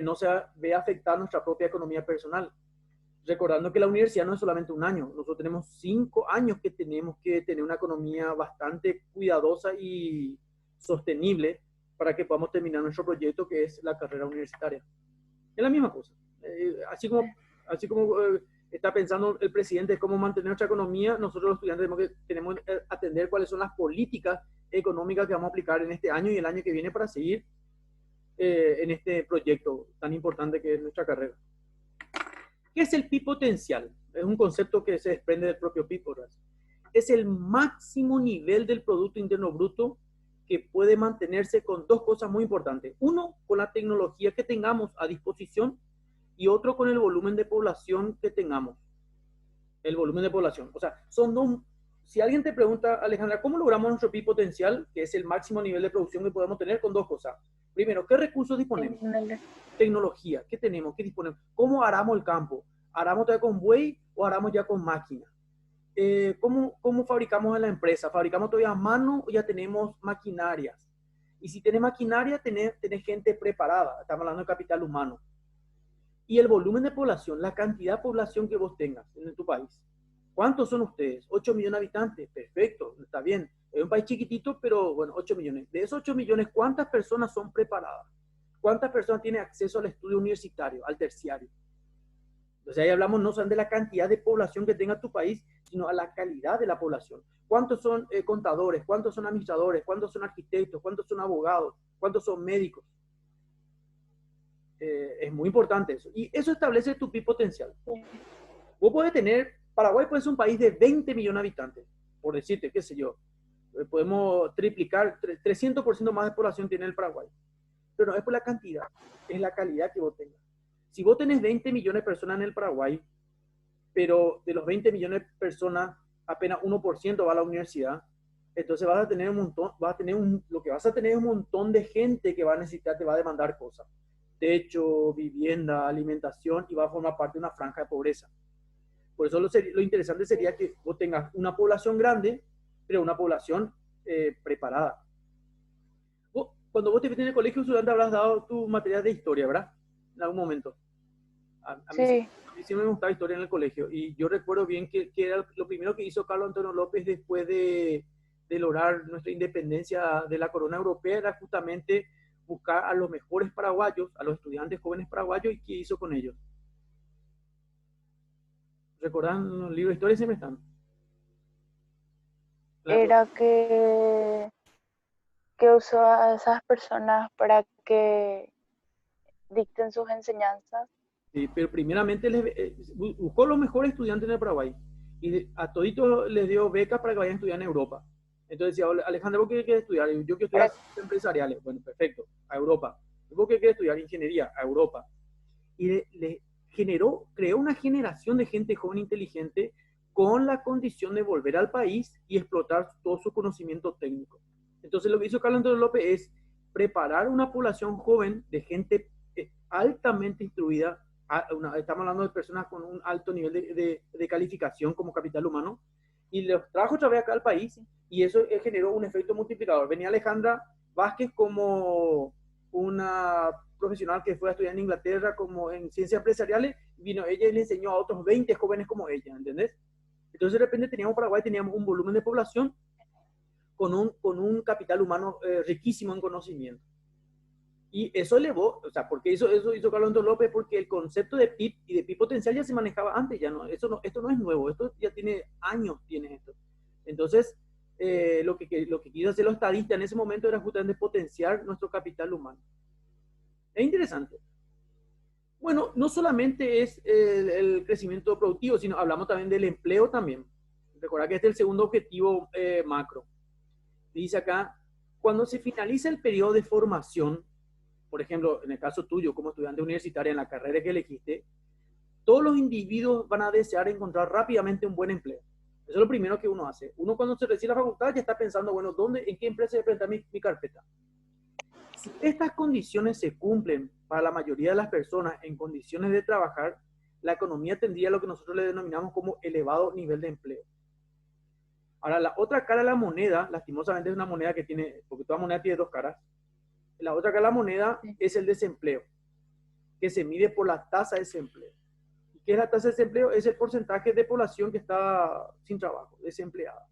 no se vea afectada nuestra propia economía personal. Recordando que la universidad no es solamente un año, nosotros tenemos 5 años que tenemos que tener una economía bastante cuidadosa y sostenible para que podamos terminar nuestro proyecto que es la carrera universitaria. Es la misma cosa. Así como está pensando el presidente cómo mantener nuestra economía, nosotros los estudiantes tenemos que atender cuáles son las políticas económicas que vamos a aplicar en este año y el año que viene para seguir en este proyecto tan importante que es nuestra carrera. ¿Qué es el PIB potencial? Es un concepto que se desprende del propio PIB. Es el máximo nivel del Producto Interno Bruto que puede mantenerse con dos cosas muy importantes. Uno, con la tecnología que tengamos a disposición y otro, con el volumen de población que tengamos. El volumen de población. O sea, son dos. Si alguien te pregunta, Alejandra, ¿cómo logramos nuestro PIB potencial, que es el máximo nivel de producción que podemos tener? Con dos cosas. Primero, ¿qué recursos disponemos? Tecnología, ¿qué tenemos? ¿Qué disponemos? ¿Cómo aramos el campo? ¿Aramos todavía con buey o aramos ya con máquina? ¿Cómo fabricamos en la empresa? ¿Fabricamos todavía a mano o ya tenemos maquinarias? Y si tenés maquinaria, tenés gente preparada. Estamos hablando de capital humano. Y el volumen de población, la cantidad de población que vos tengas en tu país. ¿Cuántos son ustedes? 8 millones de habitantes. Perfecto, está bien. Es un país chiquitito, pero bueno, 8 millones. De esos 8 millones, ¿cuántas personas son preparadas? ¿Cuántas personas tienen acceso al estudio universitario, al terciario? Entonces ahí hablamos no solamente de la cantidad de población que tenga tu país, sino a la calidad de la población. ¿Cuántos son contadores? ¿Cuántos son administradores? ¿Cuántos son arquitectos? ¿Cuántos son abogados? ¿Cuántos son médicos? Es muy importante eso. Y eso establece tu PIB potencial. Vos podés tener, Paraguay puede ser un país de 20 millones de habitantes, por decirte, qué sé yo. Podemos triplicar, 300% más de población tiene el Paraguay. Pero no es por la cantidad, es la calidad que vos tengas. Si vos tenés 20 millones de personas en el Paraguay, pero de los 20 millones de personas, apenas 1% va a la universidad, entonces vas a tener lo que vas a tener es un montón de gente que va a necesitar, te va a demandar cosas. Techo, vivienda, alimentación, y va a formar parte de una franja de pobreza. Por eso lo interesante sería que vos tengas una población grande, pero una población preparada. Cuando vos te metiste en el colegio estudiante habrás dado tu material de historia, ¿verdad? En algún momento. A mí siempre me gustaba historia en el colegio. Y yo recuerdo bien que era lo primero que hizo Carlos Antonio López después de lograr nuestra independencia de la corona europea, era justamente buscar a los mejores paraguayos, a los estudiantes jóvenes paraguayos, y qué hizo con ellos. ¿Recordan los libros de historia? Siempre están. Era que usó a esas personas para que dicten sus enseñanzas. Sí, pero primeramente buscó los mejores estudiantes en el Paraguay y a toditos les dio becas para que vayan a estudiar en Europa. Entonces decía, Alejandro, ¿vos qué quieres estudiar? Yo quiero estudiar ciencias empresariales. Bueno, perfecto, a Europa. ¿Vos qué quieres estudiar? Ingeniería, a Europa. Y le creó una generación de gente joven e inteligente con la condición de volver al país y explotar todo su conocimiento técnico. Entonces lo que hizo Carlos Antonio López es preparar una población joven de gente altamente instruida. Estamos hablando de personas con un alto nivel de calificación como capital humano, y los trajo otra vez acá al país, y eso generó un efecto multiplicador. Venía Alejandra Vázquez como una profesional que fue a estudiar en Inglaterra como en ciencias empresariales, vino ella y le enseñó a otros 20 jóvenes como ella, ¿entendés? Entonces de repente teníamos Paraguay, teníamos un volumen de población con un capital humano riquísimo en conocimiento. Y eso elevó, o sea, ¿por qué eso hizo Carlos Antonio López? Porque el concepto de PIB y de PIB potencial ya se manejaba antes, ya no, esto no es nuevo, esto ya tiene años, tiene esto. Entonces, lo que quiso hacer los estadistas en ese momento era justamente potenciar nuestro capital humano. Es interesante. Bueno, no solamente es el crecimiento productivo, sino hablamos también del empleo también. Recuerda que este es el segundo objetivo macro. Dice acá, cuando se finaliza el periodo de formación, por ejemplo, en el caso tuyo como estudiante universitario en la carrera que elegiste, todos los individuos van a desear encontrar rápidamente un buen empleo. Eso es lo primero que uno hace. Uno cuando se recibe la facultad ya está pensando, bueno, ¿en qué empresa voy a presentar mi carpeta? Si estas condiciones se cumplen para la mayoría de las personas en condiciones de trabajar, la economía tendría lo que nosotros le denominamos como elevado nivel de empleo. Ahora, la otra cara de la moneda, lastimosamente es una moneda que tiene, porque toda moneda tiene dos caras. La otra cara de la moneda es el desempleo, que se mide por la tasa de desempleo. ¿Y qué es la tasa de desempleo? Es el porcentaje de población que está sin trabajo, desempleada.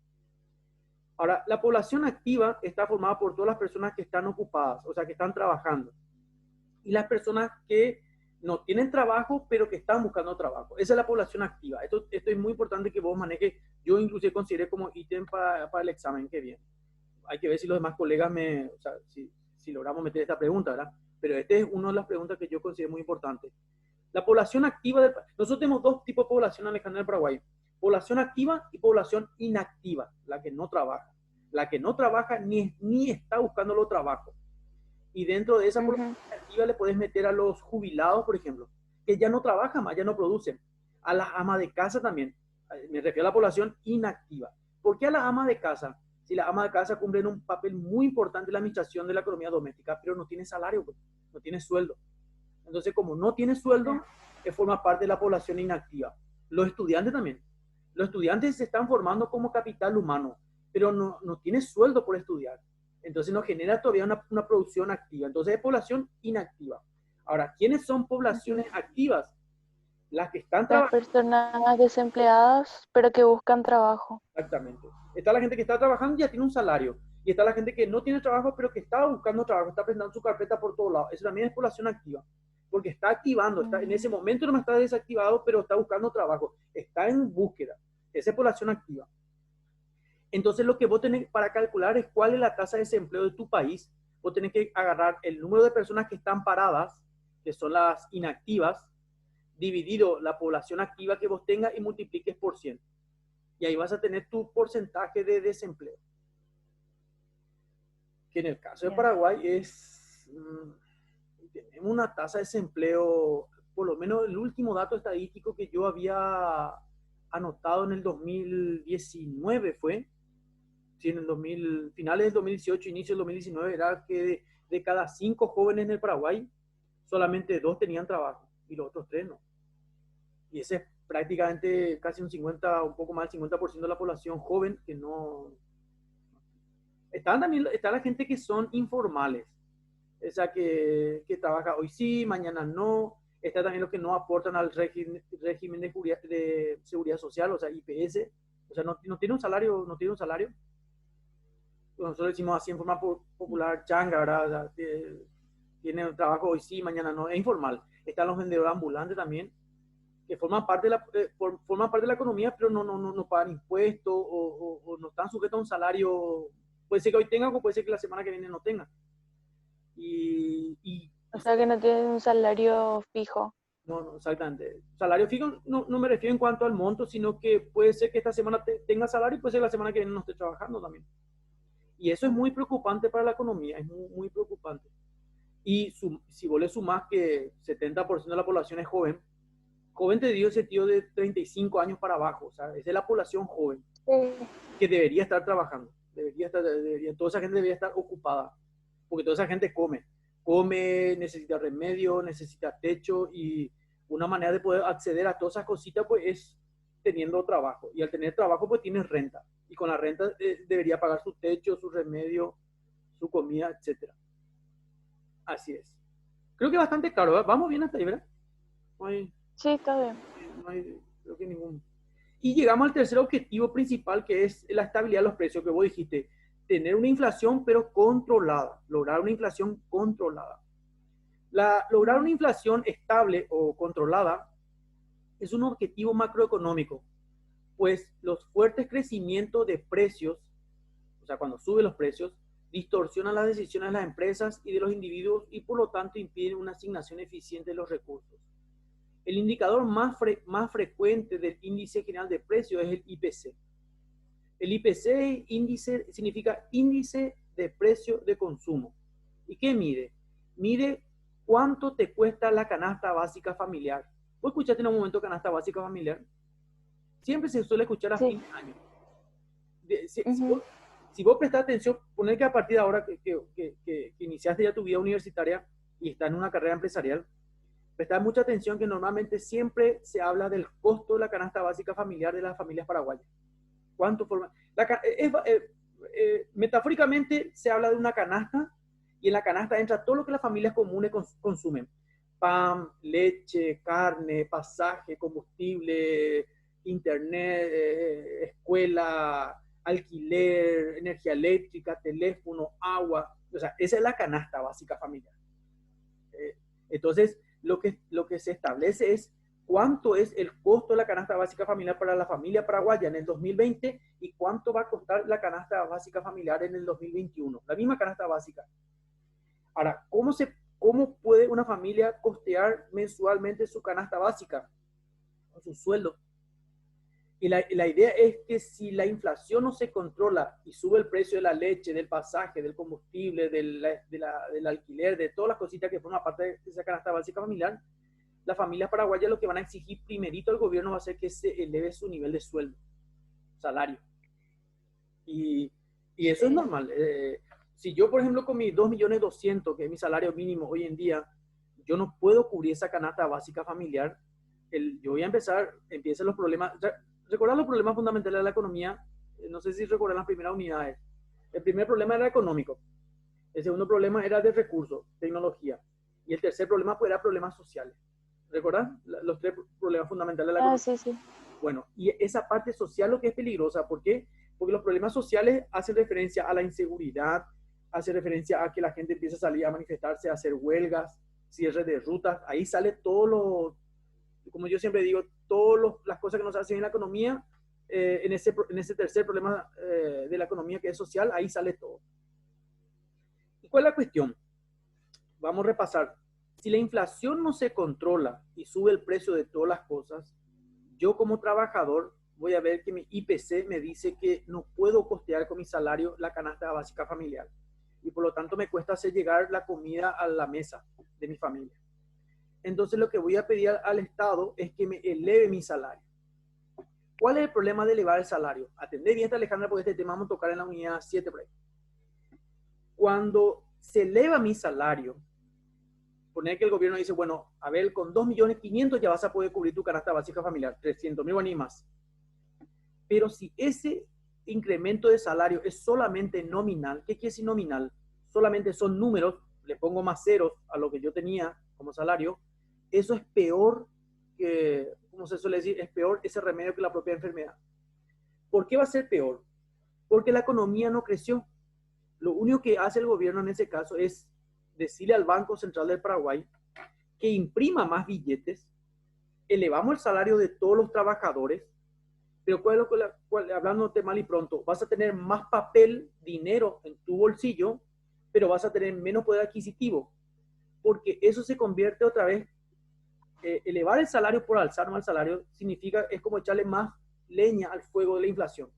Ahora, la población activa está formada por todas las personas que están ocupadas, o sea, que están trabajando. Y las personas que no tienen trabajo, pero que están buscando trabajo. Esa es la población activa. Esto es muy importante que vos manejes. Yo inclusive consideré como ítem para el examen que viene. Hay que ver si los demás colegas o sea, si logramos meter esta pregunta, ¿verdad? Pero esta es una de las preguntas que yo considero muy importante. La población activa, nosotros tenemos dos tipos de población, Alejandro, en Paraguay. Población activa y población inactiva, la que no trabaja. La que no trabaja ni está buscando los trabajos. Y dentro de esa población activa le puedes meter a los jubilados, por ejemplo, que ya no trabajan más, ya no producen. A las amas de casa también. Me refiero a la población inactiva. ¿Por qué a las amas de casa? Si las amas de casa cumplen un papel muy importante en la administración de la economía doméstica, pero no tiene salario, pues, no tiene sueldo. Entonces, como no tiene sueldo, forma parte de la población inactiva. Los estudiantes también. Los estudiantes se están formando como capital humano, pero no tiene sueldo por estudiar. Entonces no genera todavía una producción activa. Entonces es población inactiva. Ahora, ¿quiénes son poblaciones activas? Las que están Las trabajando. personas desempleadas, pero que buscan trabajo. Exactamente. Está la gente que está trabajando y ya tiene un salario. Y está la gente que no tiene trabajo, pero que está buscando trabajo, está presentando su carpeta por todos lados. Eso también es población activa. Porque está activando, en ese momento no está desactivado, pero está buscando trabajo. Está en búsqueda. Esa es población activa. Entonces lo que vos tenés para calcular es cuál es la tasa de desempleo de tu país. Vos tenés que agarrar el número de personas que están paradas, que son las inactivas, dividido la población activa que vos tengas y multipliques por 100. Y ahí vas a tener tu porcentaje de desempleo. Que en el caso de Paraguay tenemos una tasa de desempleo, por lo menos el último dato estadístico que yo había anotado en el 2019 fue, sí, en el finales del 2018, inicio del 2019, era que de cada 5 jóvenes en el Paraguay, solamente 2 tenían trabajo y los otros 3 no. Y ese es prácticamente casi un poco más del 50% de la población joven que no. Está la gente que son informales, esa que trabaja hoy sí, mañana no. Está también los que no aportan al régimen de seguridad social, o sea, IPS. O sea, no tiene un salario, no tiene un salario. Nosotros decimos así en forma popular, changa, ¿verdad? O sea, tienen trabajo hoy sí, mañana no, es informal. Están los vendedores ambulantes también, que forman parte de la economía, pero no pagan impuestos o no están sujetos a un salario. Puede ser que hoy tengan o puede ser que la semana que viene no tengan. Y O sea que no tienen un salario fijo. no, exactamente. Salario fijo no me refiero en cuanto al monto, sino que puede ser que esta semana tenga salario y puede ser que la semana que viene no esté trabajando también. Y eso es muy preocupante para la economía, es muy preocupante. Y si vos le sumás que 70% de la población es joven, joven te digo ese tío de 35 años para abajo, o sea, esa es la población joven Sí. que debería estar trabajando, toda esa gente debería estar ocupada, porque toda esa gente come, necesita remedio, necesita techo y una manera de poder acceder a todas esas cositas pues es teniendo trabajo y al tener trabajo pues tienes renta y con la renta debería pagar su techo, su remedio, su comida, etcétera. Así es. Creo que es bastante claro, ¿verdad? Vamos bien hasta ahí, ¿verdad? No hay, Sí, está bien. no hay creo que ningún. Y llegamos al tercer objetivo principal, que es la estabilidad de los precios, que vos dijiste, tener una inflación pero controlada, lograr una inflación controlada. Lograr una inflación estable o controlada es un objetivo macroeconómico, pues los fuertes crecimientos de precios, o sea, cuando suben los precios, distorsionan las decisiones de las empresas y de los individuos y por lo tanto impiden una asignación eficiente de los recursos. El indicador más frecuente del índice general de precios es el IPC. El IPC significa índice de precio de consumo. ¿Y qué mide? Mide cuánto te cuesta la canasta básica familiar. ¿Vos escuchaste en un momento canasta básica familiar? Siempre se suele escuchar a Sí. fin de año. Ujú. Si vos prestás atención, poner que a partir de ahora que iniciaste ya tu vida universitaria y estás en una carrera empresarial, prestar mucha atención que normalmente siempre se habla del costo de la canasta básica familiar de las familias paraguayas. ¿Cuánto forma? Metafóricamente se habla de una canasta y en la canasta entra todo lo que las familias comunes consumen. Pan, leche, carne, pasaje, combustible, internet, escuela, alquiler, energía eléctrica, teléfono, agua. O sea, esa es la canasta básica familiar. Entonces, lo que se establece es cuánto es el costo de la canasta básica familiar para la familia paraguaya en el 2020 y cuánto va a costar la canasta básica familiar en el 2021. La misma canasta básica. Ahora, ¿cómo puede una familia costear mensualmente su canasta básica o su sueldo? Y la idea es que si la inflación no se controla y sube el precio de la leche, del pasaje, del combustible, del alquiler, de todas las cositas que forman parte de esa canasta básica familiar, las familias paraguayas lo que van a exigir primerito al gobierno va a ser que se eleve su nivel de sueldo, salario. Y, y eso es Sí. normal. Si yo, por ejemplo, con mis 2.200.000, que es mi salario mínimo hoy en día, yo no puedo cubrir esa canasta básica familiar, yo voy a empiezan los problemas. Recordar los problemas fundamentales de la economía, no sé si recuerdan las primeras unidades. El primer problema era económico, el segundo problema era de recursos, tecnología, y el tercer problema pues, era problemas sociales. ¿Recordás? Los tres problemas fundamentales de la Ah, economía. sí, sí. Bueno, y esa parte social lo que es peligrosa, ¿por qué? Porque los problemas sociales hacen referencia a la inseguridad, hace referencia a que la gente empieza a salir a manifestarse, a hacer huelgas, cierre de rutas, ahí sale todo lo, como yo siempre digo, todas las cosas que nos hacen en la economía, en ese tercer problema de la economía que es social, ahí sale todo. ¿Y cuál es la cuestión? Vamos a repasar. Si la inflación no se controla y sube el precio de todas las cosas, yo como trabajador voy a ver que mi IPC me dice que no puedo costear con mi salario la canasta básica familiar y por lo tanto me cuesta hacer llegar la comida a la mesa de mi familia. Entonces lo que voy a pedir al Estado es que me eleve mi salario. ¿Cuál es el problema de elevar el salario? Atendé bien, Alejandra, porque este tema vamos a tocar en la unidad 7 por ahí. Cuando se eleva mi salario, poner que el gobierno dice, bueno, a ver, con 2.500.000 ya vas a poder cubrir tu canasta básica familiar, 300.000 ni más. Pero si ese incremento de salario es solamente nominal, ¿qué quiere decir nominal? Solamente son números, le pongo más ceros a lo que yo tenía como salario, eso es peor que, como se suele decir, es peor ese remedio que la propia enfermedad. ¿Por qué va a ser peor? Porque la economía no creció. Lo único que hace el gobierno en ese caso es decirle al Banco Central del Paraguay que imprima más billetes, elevamos el salario de todos los trabajadores, pero hablándote mal y pronto, vas a tener más papel, dinero en tu bolsillo, pero vas a tener menos poder adquisitivo, porque eso se convierte otra vez, elevar el salario por alzar más el salario, significa, es como echarle más leña al fuego de la inflación.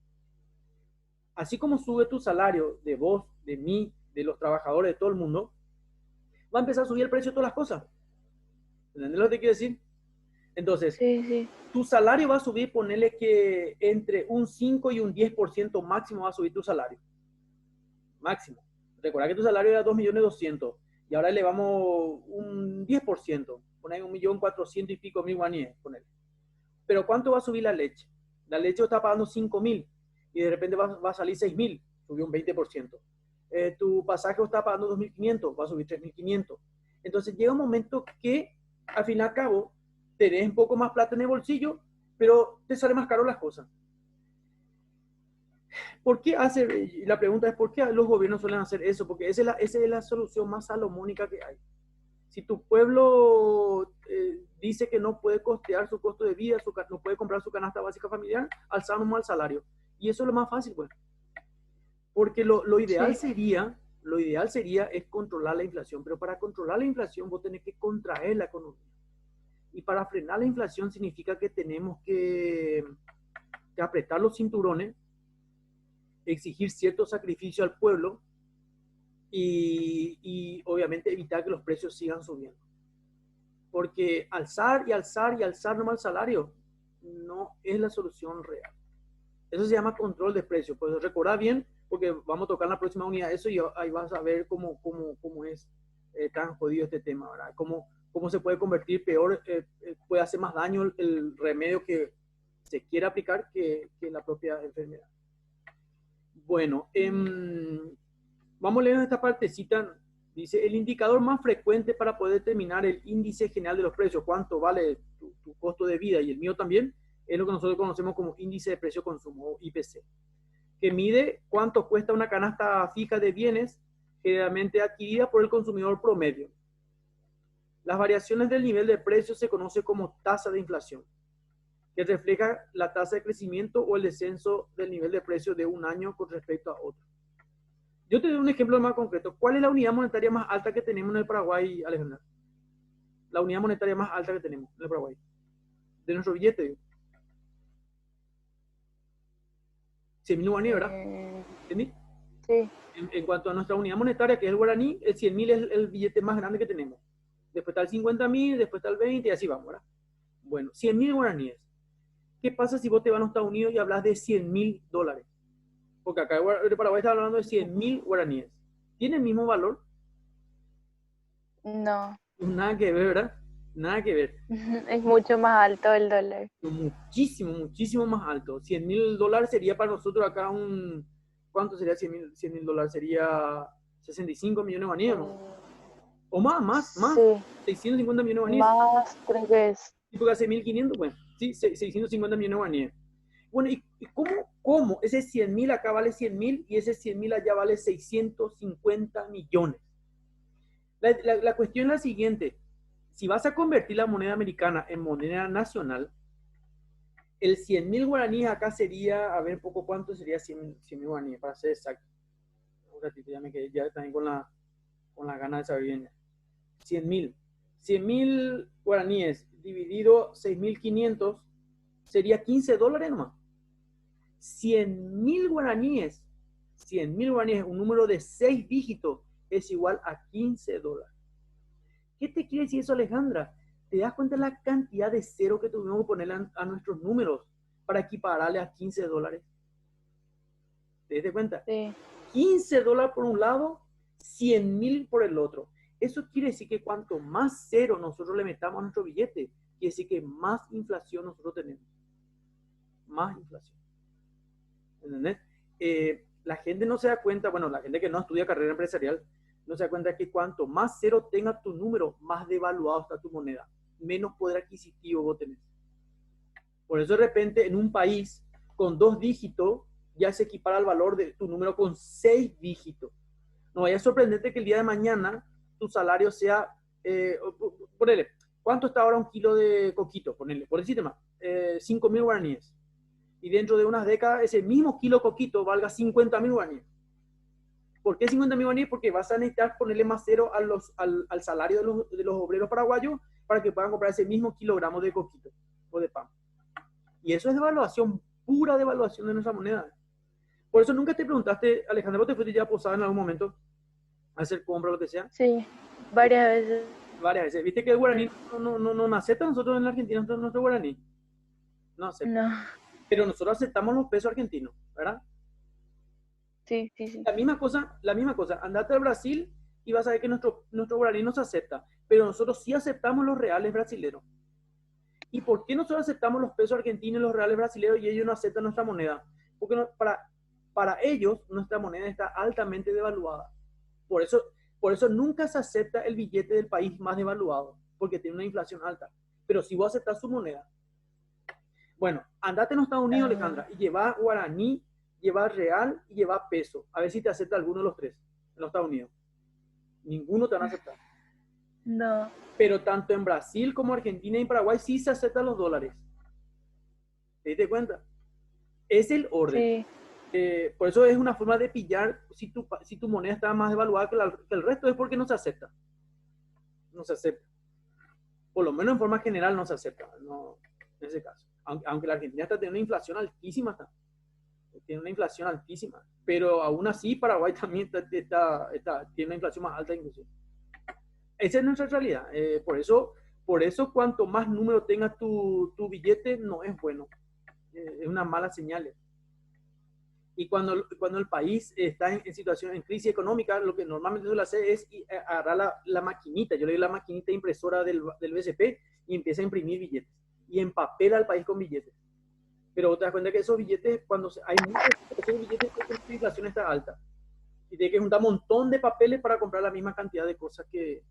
Así como sube tu salario de vos, de mí, de los trabajadores, de todo el mundo, va a empezar a subir el precio de todas las cosas. ¿Entendés lo que te quiero decir? Entonces, Sí. Tu salario va a subir, ponerle que entre un 5 y un 10% máximo va a subir tu salario. Máximo. Recuerda que tu salario era 2.200.000 y ahora elevamos un 10%. Poner 1.400.000 y pico mil guaníes. Ponele. Pero ¿cuánto va a subir la leche? La leche está pagando 5.000 y de repente va a salir 6.000. Subió un 20%. Tu pasaje está pagando 2.500, va a subir 3.500. Entonces llega un momento que, al fin y al cabo, tenés un poco más plata en el bolsillo, pero te sale más caro las cosas. ¿Por qué hace? La pregunta es, ¿por qué los gobiernos suelen hacer eso? Porque esa es la solución más salomónica que hay. Si tu pueblo dice que no puede costear su costo de vida, no puede comprar su canasta básica familiar, alzar un mal salario. Y eso es lo más fácil, pues. Porque lo ideal sería es controlar la inflación, pero para controlar la inflación vos tenés que contraer la economía. Y para frenar la inflación significa que tenemos que apretar los cinturones, exigir cierto sacrificio al pueblo y obviamente evitar que los precios sigan subiendo. Porque alzar nomás el salario no es la solución real. Eso se llama control de precios. Pues recordad bien, porque vamos a tocar en la próxima unidad eso y ahí vas a ver cómo es tan jodido este tema, ¿verdad? Cómo se puede convertir peor, puede hacer más daño el remedio que se quiere aplicar que la propia enfermedad. Bueno, vamos a leer esta partecita. Dice, el indicador más frecuente para poder determinar el índice general de los precios, cuánto vale tu costo de vida y el mío también, es lo que nosotros conocemos como índice de precio-consumo, o IPC, que mide cuánto cuesta una canasta fija de bienes generalmente adquirida por el consumidor promedio. Las variaciones del nivel de precio se conoce como tasa de inflación, que refleja la tasa de crecimiento o el descenso del nivel de precio de un año con respecto a otro. Yo te doy un ejemplo más concreto. ¿Cuál es la unidad monetaria más alta que tenemos en el Paraguay, Alejandra? La unidad monetaria más alta que tenemos en el Paraguay. De nuestro billete, digo. 100.000 guaraní, ¿verdad? ¿Entendí? Sí. En cuanto a nuestra unidad monetaria, que es el guaraní, el 100.000 es el billete más grande que tenemos. Después está el 50.000, después está el 20 y así vamos, ¿verdad? Bueno, 100.000 guaraníes. ¿Qué pasa si vos te vas a Estados Unidos y hablas de $100.000? Porque acá en Paraguay está hablando de 100.000 guaraníes. ¿Tiene el mismo valor? No. Nada que ver, ¿verdad? Nada que ver. Es mucho más alto el dólar. Muchísimo, muchísimo más alto. $100.000 sería para nosotros acá ¿cuánto sería $100.000? Sería 65 millones de guaraníes, ¿no? O más. Sí. 650 millones de guaraníes. Más, creo que es. ¿Y porque hace 1.500? Bueno, sí, 650 millones de guaraníes. Bueno, ¿y cómo? Ese 100.000 acá vale 100.000 y ese 100.000 allá vale 650 millones. La cuestión es la siguiente. Si vas a convertir la moneda americana en moneda nacional, el 100.000 guaraníes acá sería, a ver un poco cuánto sería 100.000 guaraníes, para ser exacto. Un ratito, ya me quedé ya también con la gana de saber bien. 100.000 guaraníes dividido 6.500 sería $15 nomás. 100.000 guaraníes, un número de 6 dígitos, es igual a $15. ¿Qué te quiere decir eso, Alejandra? ¿Te das cuenta de la cantidad de cero que tuvimos que ponerle a nuestros números para equipararle a $15? ¿Te das cuenta? Sí. $15 por un lado, 100.000 por el otro. Eso quiere decir que cuanto más cero nosotros le metamos a nuestro billete, quiere decir que más inflación nosotros tenemos. Más inflación. ¿Entendés? La gente no se da cuenta, bueno, la gente que no estudia carrera empresarial, no se da cuenta que cuanto más cero tenga tu número, más devaluado está tu moneda, menos poder adquisitivo vos tenés. Por eso de repente en un país con 2 dígitos ya se equipara al valor de tu número con 6 dígitos. No vaya a sorprenderte que el día de mañana tu salario sea, ponele, ¿cuánto está ahora un kilo de coquito? Ponele, por decirte más, 5.000 guaraníes. Y dentro de unas décadas ese mismo kilo coquito valga 50.000 guaraníes. ¿Por qué 50.000 guaraníes? Porque vas a necesitar ponerle más cero al salario de los obreros paraguayos para que puedan comprar ese mismo kilogramo de coquito o de pan. Y eso es devaluación, pura devaluación de nuestra moneda. Por eso nunca te preguntaste, Alejandra, ¿vos te fuiste ya a posada en algún momento a hacer compra o lo que sea? Sí, varias veces. Varias veces. ¿Viste que el guaraní no acepta nosotros en la Argentina, nuestro guaraní? No acepta. No, Pero nosotros aceptamos los pesos argentinos, ¿verdad? sí, sí, sí. La misma cosa. Andate al Brasil y vas a ver que nuestro guaraní no se acepta. Pero nosotros sí aceptamos los reales brasileños. ¿Y por qué nosotros aceptamos los pesos argentinos y los reales brasileños y ellos no aceptan nuestra moneda? Porque para ellos nuestra moneda está altamente devaluada. Por eso nunca se acepta el billete del país más devaluado, porque tiene una inflación alta. Pero si vos aceptás su moneda, bueno, andate en los Estados Unidos, Alejandra, y lleva guaraní, lleva real y lleva peso. A ver si te acepta alguno de los tres en los Estados Unidos. Ninguno te van a aceptar. No. Pero tanto en Brasil como Argentina y Paraguay sí se aceptan los dólares. ¿Te diste cuenta? Es el orden. Sí. Por eso es una forma de pillar si tu moneda está más devaluada que el resto, es porque no se acepta. No se acepta. Por lo menos en forma general no se acepta, no, en ese caso. Aunque la Argentina está teniendo una inflación altísima, tiene una inflación altísima, pero aún así Paraguay también tiene una inflación más alta inclusive. Esa es nuestra realidad. Por eso cuanto más número tenga tu billete, no es bueno. Es una mala señal. Y cuando el país está en situación, en crisis económica, lo que normalmente suele hacer es agarrar la maquinita, yo le digo la maquinita impresora del BCP, y empieza a imprimir billetes. Y empapela al país con billetes. Pero te das cuenta que esos billetes, cuando hay muchos billetes, porque la inflación está alta. Y tiene que juntar un montón de papeles para comprar la misma cantidad de cosas que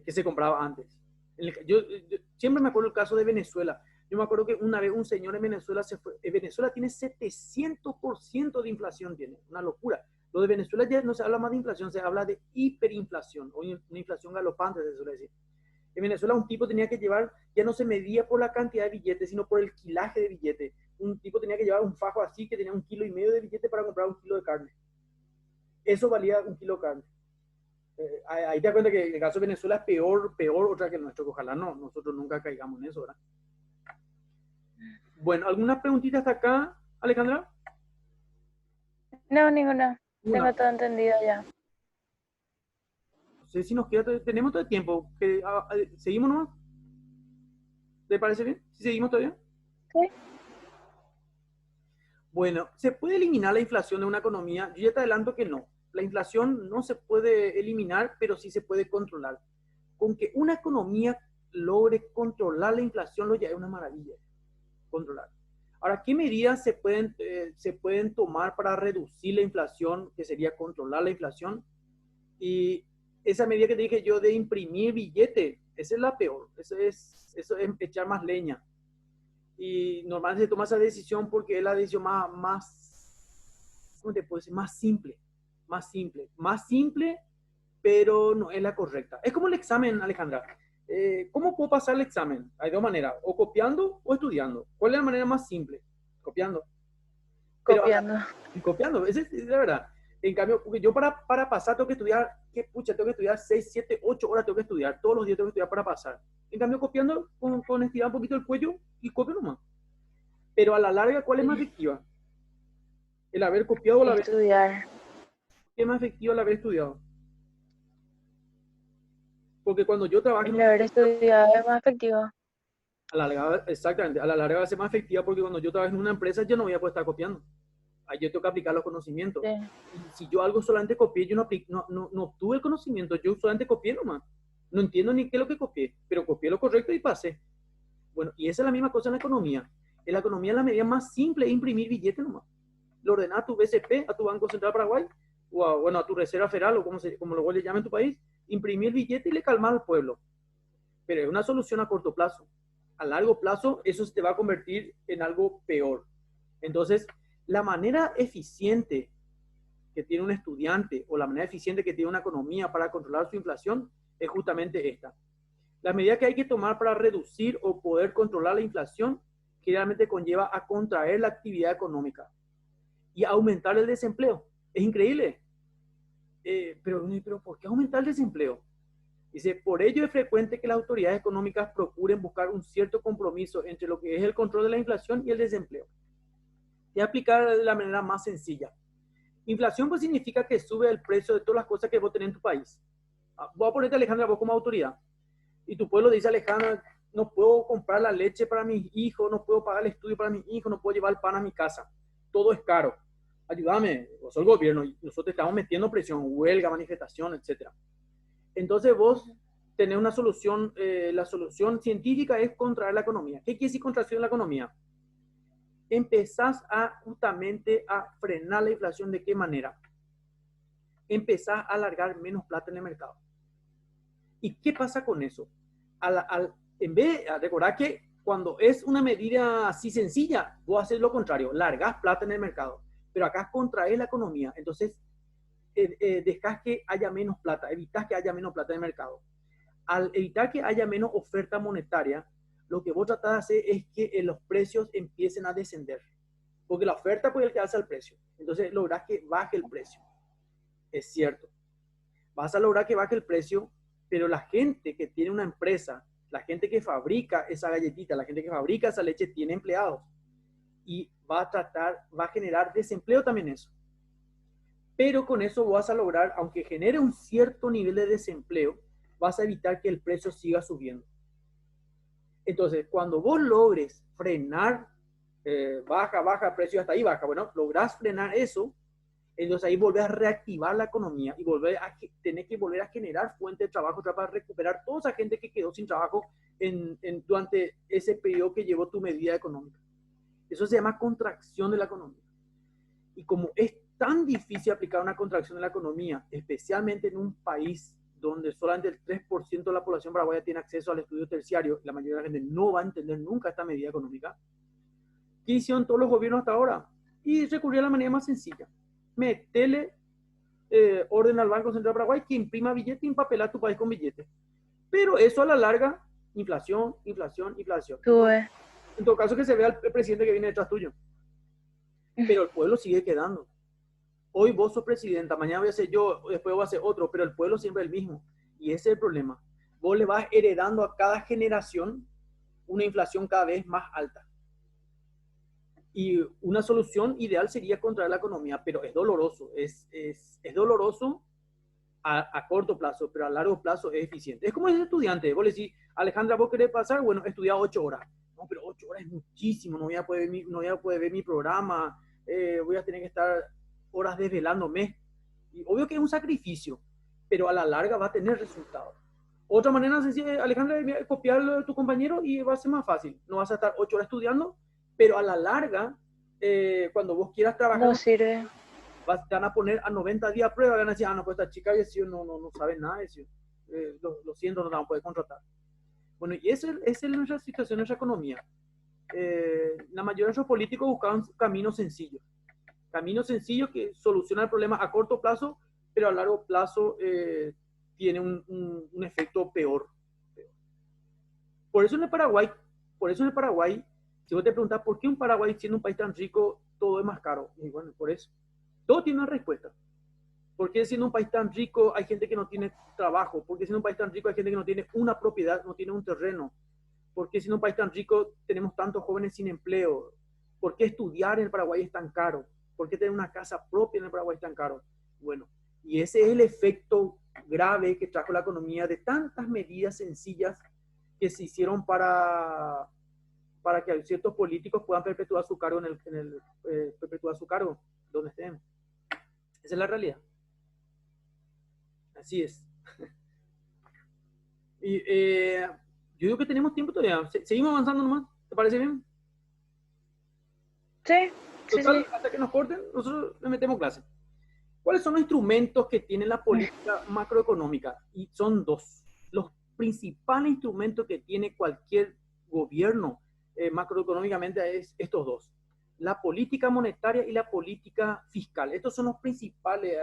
se compraba antes. Yo siempre me acuerdo el caso de Venezuela. Yo me acuerdo que una vez un señor en Venezuela se fue. Venezuela tiene 700% de inflación, tiene una locura. Lo de Venezuela ya no se habla más de inflación, se habla de hiperinflación, o una inflación galopante, se suele decir. En Venezuela un tipo tenía que llevar, ya no se medía por la cantidad de billetes, sino por el kilaje de billetes. Un tipo tenía que llevar un fajo así que tenía 1,5 kilos de billete para comprar 1 kilo de carne. Eso valía 1 kilo de carne. Ahí te das cuenta que el caso de Venezuela es peor otra que el nuestro, que ojalá nosotros nunca caigamos en eso, ¿verdad? Bueno, ¿algunas preguntitas hasta acá, Alejandra? No, ninguna. Tengo todo entendido ya. No sé si nos queda, tenemos todo el tiempo. ¿Seguimos nomás? ¿Te parece bien? ¿Sí seguimos todavía? Sí. Bueno, ¿se puede eliminar la inflación de una economía? Yo ya te adelanto que no. La inflación no se puede eliminar, pero sí se puede controlar. Con que una economía logre controlar la inflación, lo ya es una maravilla. Controlar. Ahora, ¿qué medidas se pueden tomar para reducir la inflación, que sería controlar la inflación? Y esa medida que te dije yo de imprimir billete, esa es la peor. Eso es echar más leña. Y normalmente se toma esa decisión porque es la decisión ¿cómo te puedo decir? Más simple, pero no es la correcta. Es como el examen, Alejandra. ¿Cómo puedo pasar el examen? Hay dos maneras, o copiando o estudiando. ¿Cuál es la manera más simple? Copiando. Copiando, esa es la verdad. En cambio, yo para pasar tengo que estudiar, tengo que estudiar 6, 7, 8 horas, tengo que estudiar, todos los días tengo que estudiar para pasar. En cambio, copiando, con estirar un poquito el cuello y copio nomás. Pero a la larga, ¿cuál es más efectiva? ¿El haber copiado o el haber estudiar? ¿Qué es más efectivo el haber estudiado? Porque cuando yo trabajo... El haber estudiado es más efectivo. A la larga, exactamente, a la larga va a ser más efectiva porque cuando yo trabajo en una empresa yo no voy a poder estar copiando. Ahí yo tengo que aplicar los conocimientos. Sí. Y si yo algo solamente copié, yo no obtuve el conocimiento, yo solamente copié nomás. No entiendo ni qué es lo que copié, pero copié lo correcto y pasé. Bueno, y esa es la misma cosa en la economía. En la economía la medida más simple es imprimir billetes nomás. Lo ordenás a tu BCP, a tu Banco Central Paraguay, o a tu Reserva Federal, o como lo le llamen en tu país, imprimir el billete y le calmar al pueblo. Pero es una solución a corto plazo. A largo plazo, eso se te va a convertir en algo peor. Entonces, la manera eficiente que tiene un estudiante o la manera eficiente que tiene una economía para controlar su inflación es justamente esta. Las medidas que hay que tomar para reducir o poder controlar la inflación generalmente conlleva a contraer la actividad económica y a aumentar el desempleo. Es increíble. Pero ¿por qué aumentar el desempleo? Dice, por ello es frecuente que las autoridades económicas procuren buscar un cierto compromiso entre lo que es el control de la inflación y el desempleo. Y aplicar de la manera más sencilla. Inflación pues significa que sube el precio de todas las cosas que vos tenés en tu país. Voy a ponerte, Alejandra, vos como autoridad. Y tu pueblo dice, Alejandra, no puedo comprar la leche para mis hijos, no puedo pagar el estudio para mis hijos, no puedo llevar el pan a mi casa. Todo es caro. Ayúdame, vos sos el gobierno y nosotros estamos metiendo presión, huelga, manifestación, etc. Entonces vos tenés una solución, la solución científica es contraer la economía. ¿Qué quiere decir contracción de la economía? Empezás justamente a frenar la inflación. ¿De qué manera? Empezás a alargar menos plata en el mercado. ¿Y qué pasa con eso? En vez de recordar que cuando es una medida así sencilla, vos haces lo contrario, largas plata en el mercado. Pero acá contraes la economía. Entonces, dejas que haya menos plata, evitas que haya menos plata en el mercado. Al evitar que haya menos oferta monetaria, lo que vos tratás de hacer es que los precios empiecen a descender. Porque la oferta pues es el que hace el precio. Entonces lográs que baje el precio. Es cierto. Vas a lograr que baje el precio, pero la gente que tiene una empresa, la gente que fabrica esa galletita, la gente que fabrica esa leche tiene empleados. Y va a generar desempleo también eso. Pero con eso vas a lograr, aunque genere un cierto nivel de desempleo, vas a evitar que el precio siga subiendo. Entonces, cuando vos logres frenar, baja el precio hasta ahí baja, bueno, lográs frenar eso, entonces ahí volvés a reactivar la economía y tenés que volver a generar fuente de trabajo para recuperar toda esa gente que quedó sin trabajo durante ese periodo que llevó tu medida económica. Eso se llama contracción de la economía. Y como es tan difícil aplicar una contracción de la economía, especialmente en un país donde solamente el 3% de la población paraguaya tiene acceso al estudio terciario, la mayoría de la gente no va a entender nunca esta medida económica. ¿Qué hicieron todos los gobiernos hasta ahora? Y recurrió a la manera más sencilla. Metele orden al Banco Central de Paraguay que imprima billete y empapela tu país con billetes. Pero eso a la larga, inflación. Sube. En todo caso que se vea el presidente que viene detrás tuyo. Pero el pueblo sigue quedando. Hoy vos sos presidenta, mañana voy a ser yo, después voy a ser otro, pero el pueblo siempre es el mismo. Y ese es el problema. Vos le vas heredando a cada generación una inflación cada vez más alta. Y una solución ideal sería contraer la economía, pero es doloroso. Es doloroso a corto plazo, pero a largo plazo es eficiente. Es como el estudiante. Vos le decís, Alejandra, ¿vos querés pasar? Bueno, estudiar 8 horas. No, pero 8 horas es muchísimo. No voy a poder ver mi programa. Voy a tener que estar horas desvelándome. Y obvio que es un sacrificio, pero a la larga va a tener resultados. Otra manera sencilla, Alejandra, es copiarlo de tu compañero y va a ser más fácil. No vas a estar 8 horas estudiando, pero a la larga, cuando vos quieras trabajar, No sirve. te van a poner a 90 días a prueba, van a decir, no, pues esta chica no sabe nada, lo siento, no la vamos a poder contratar. Bueno, y esa es nuestra situación, nuestra economía. La mayoría de nuestros políticos buscaban caminos sencillos que solucionan el problema a corto plazo, pero a largo plazo tiene un efecto peor. Por eso en el Paraguay, si vos te preguntas por qué un Paraguay, siendo un país tan rico, todo es más caro, y bueno, por eso. Todo tiene una respuesta. ¿Por qué siendo un país tan rico hay gente que no tiene trabajo? ¿Por qué siendo un país tan rico hay gente que no tiene una propiedad, no tiene un terreno? ¿Por qué siendo un país tan rico tenemos tantos jóvenes sin empleo? ¿Por qué estudiar en el Paraguay es tan caro? ¿Por qué tener una casa propia en el Paraguay es tan caro? Bueno, y ese es el efecto grave que trajo la economía de tantas medidas sencillas que se hicieron para que ciertos políticos puedan perpetuar su cargo perpetuar su cargo donde estén. Esa es la realidad. Así es. Y yo digo que tenemos tiempo todavía. Seguimos avanzando nomás. ¿Te parece bien? Sí. Total, Sí. hasta que nos corten, nosotros le metemos clase. ¿Cuáles son los instrumentos que tiene la política macroeconómica? Y son dos. Los principales instrumentos que tiene cualquier gobierno macroeconómicamente es estos dos. la política monetaria y la política fiscal. Estos son los principales.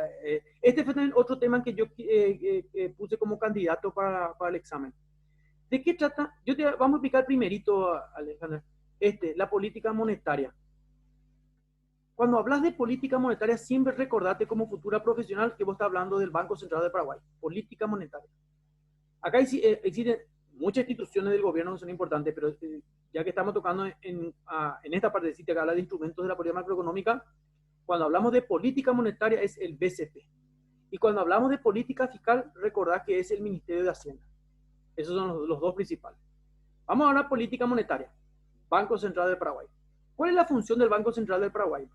Este fue también otro tema que yo puse como candidato para el examen. ¿De qué trata? Vamos a explicar primerito, Alejandra, la política monetaria. Cuando hablas de política monetaria, siempre recordate como futura profesional que vos estás hablando del Banco Central de Paraguay. Política monetaria. Acá existen muchas instituciones del gobierno que son importantes, pero ya que estamos tocando en esta partecita que habla de instrumentos de la política macroeconómica, cuando hablamos de política monetaria es el BCP. Y cuando hablamos de política fiscal, recordad que es el Ministerio de Hacienda. Esos son los dos principales. Vamos a hablar de política monetaria. Banco Central del Paraguay. ¿Cuál es la función del Banco Central del Paraguay?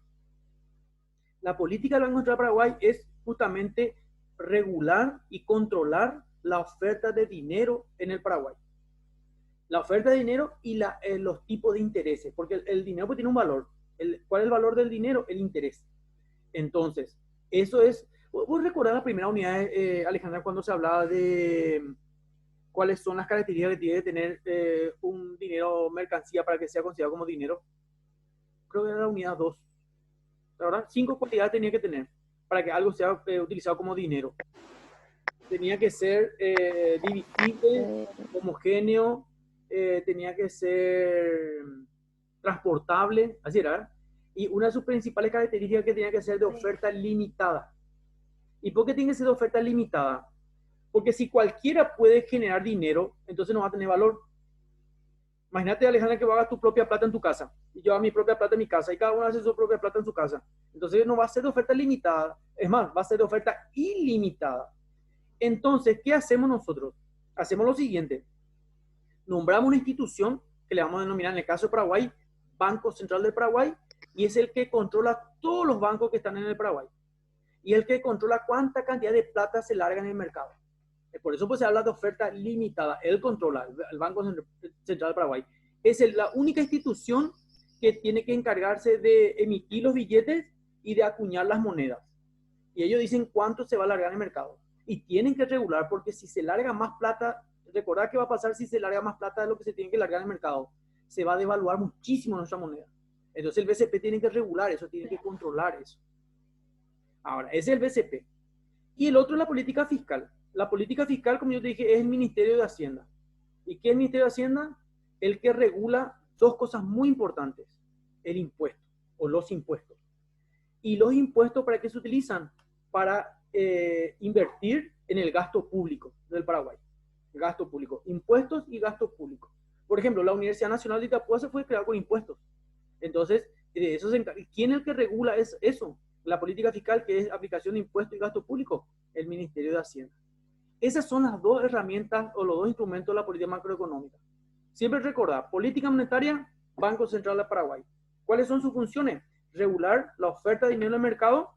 La política del Banco Central del Paraguay es justamente regular y controlar la oferta de dinero en el Paraguay. La oferta de dinero y los tipos de intereses, porque el dinero pues tiene un valor. ¿Cuál es el valor del dinero? El interés. Entonces, eso es... ¿Vos recordás la primera unidad, Alejandra, cuando se hablaba de cuáles son las características que tiene que tener un dinero mercancía para que sea considerado como dinero? Creo que era la unidad 2. ¿Verdad? 5 cualidades tenía que tener para que algo sea utilizado como dinero. Tenía que ser divisible, homogéneo, tenía que ser transportable, así era. Y una de sus principales características que tenía que ser de oferta limitada. ¿Y por qué tiene que ser de oferta limitada? Porque si cualquiera puede generar dinero, entonces no va a tener valor. Imagínate, Alejandra, que vos hagas tu propia plata en tu casa y yo hago mi propia plata en mi casa y cada uno hace su propia plata en su casa. Entonces no va a ser de oferta limitada, es más, va a ser de oferta ilimitada. Entonces, ¿qué hacemos nosotros? Hacemos lo siguiente. Nombramos una institución que le vamos a denominar, en el caso de Paraguay, Banco Central del Paraguay, y es el que controla todos los bancos que están en el Paraguay. Y el que controla cuánta cantidad de plata se larga en el mercado. Por eso pues se habla de oferta limitada. Él controla, el Banco Central del Paraguay. Es la única institución que tiene que encargarse de emitir los billetes y de acuñar las monedas. Y ellos dicen cuánto se va a largar en el mercado. Y tienen que regular, porque si se larga más plata, recordad qué va a pasar si se larga más plata de lo que se tiene que largar en el mercado. Se va a devaluar muchísimo nuestra moneda. Entonces el BCP tiene que regular eso, tiene que controlar eso. Ahora, ese es el BCP. Y el otro es la política fiscal. La política fiscal, como yo te dije, es el Ministerio de Hacienda. ¿Y qué es el Ministerio de Hacienda? El que regula dos cosas muy importantes. El impuesto o los impuestos. ¿Y los impuestos para qué se utilizan? Para invertir en el gasto público del Paraguay. El gasto público. Impuestos y gasto público. Por ejemplo, la Universidad Nacional de Itapúa se fue creada con impuestos. Entonces, de eso ¿quién es el que regula eso? La política fiscal, que es aplicación de impuestos y gasto público, el Ministerio de Hacienda. Esas son las dos herramientas o los dos instrumentos de la política macroeconómica. Siempre recordar, política monetaria, Banco Central de Paraguay. ¿Cuáles son sus funciones? Regular la oferta de dinero en el mercado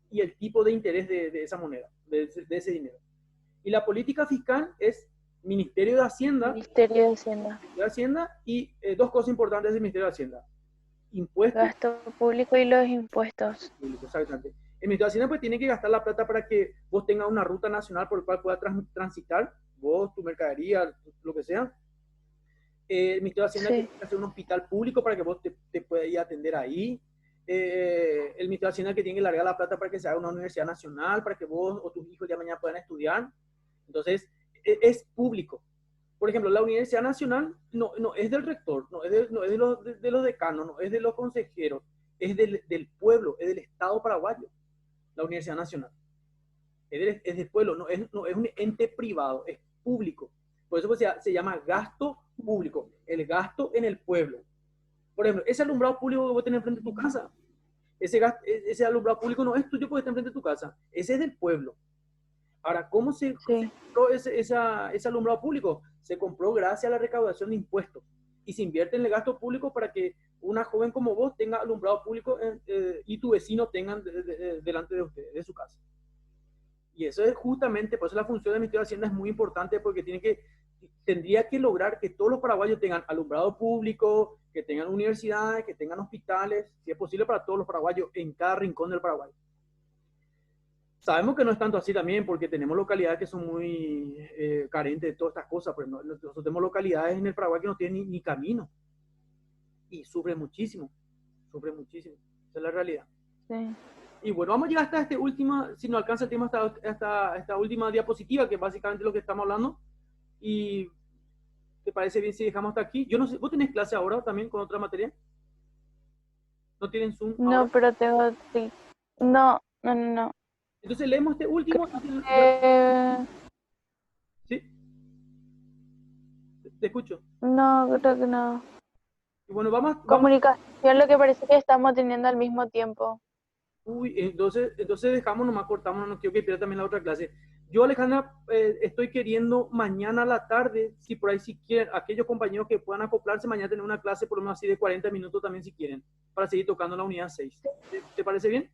y el tipo de interés de esa moneda, de ese dinero. Y la política fiscal es Ministerio de Hacienda. Ministerio de Hacienda. De Hacienda y dos cosas importantes del Ministerio de Hacienda. Impuestos. Gasto público y los impuestos. Exactamente. El Ministerio de Hacienda pues tiene que gastar la plata para que vos tengas una ruta nacional por la cual puedas transitar, vos, tu mercadería, lo que sea. El Ministerio de Hacienda tiene que hacer un hospital público para que vos te puedas ir a atender ahí. El Ministerio de Hacienda que tiene que largar la plata para que se haga una universidad nacional, para que vos o tus hijos ya mañana puedan estudiar. Entonces, es público. Por ejemplo, la Universidad Nacional no es del rector, no es de los decanos, no es de los consejeros, es del pueblo, es del Estado paraguayo, la Universidad Nacional. Es del pueblo, no es un ente privado, es público. Por eso pues, se llama gasto público, el gasto en el pueblo. Por ejemplo, ese alumbrado público que vos tenés enfrente de tu casa, ese alumbrado público no es tuyo porque está enfrente de tu casa, ese es del pueblo. Ahora, ¿cómo se compró ese alumbrado público? Se compró gracias a la recaudación de impuestos y se invierte en el gasto público para que una joven como vos tenga alumbrado público y tu vecino tengan delante de usted, de su casa. Y eso es justamente, por eso la función del Ministerio de Hacienda es muy importante porque tendría que lograr que todos los paraguayos tengan alumbrado público, que tengan universidades, que tengan hospitales, si es posible para todos los paraguayos en cada rincón del Paraguay. Sabemos que no es tanto así también porque tenemos localidades que son muy carentes de todas estas cosas. Pero nosotros tenemos localidades en el Paraguay que no tienen ni camino y sufren muchísimo. sufre muchísimo. Esa es la realidad. Sí. Y bueno, vamos a llegar hasta este último, si no alcanza el tema, hasta esta última diapositiva, que es básicamente lo que estamos hablando. Y ¿te parece bien si dejamos hasta aquí? Yo no sé, ¿vos tenés clase ahora también con otra materia? ¿No tienen Zoom ahora? No, pero tengo, sí. No, no, no, no. Entonces leemos este último. Eh, ¿Sí? Te escucho. no, creo que no. Y bueno, vamos. Comunicación, lo que parece que estamos teniendo al mismo tiempo. Uy, entonces dejamos, nomás cortamos, no quiero que pierda también la otra clase. Yo, Alejandra, estoy queriendo mañana a la tarde, si por ahí si quieren, aquellos compañeros que puedan acoplarse, mañana tener una clase por lo menos así de 40 minutos también si quieren, para seguir tocando la unidad 6. ¿Te parece bien?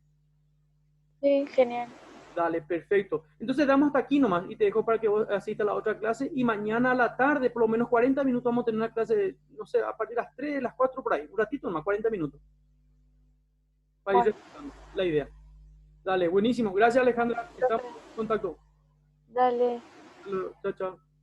Sí, genial. Dale, perfecto. Entonces damos hasta aquí nomás y te dejo para que vos asistas a la otra clase y mañana a la tarde, por lo menos 40 minutos, vamos a tener una clase, no sé, a partir de las 3, las 4 por ahí, un ratito nomás, 40 minutos, para ir Bueno, refrescando la idea. Dale, buenísimo. Gracias, Alejandra. Estamos en contacto. dale. Chao, chao.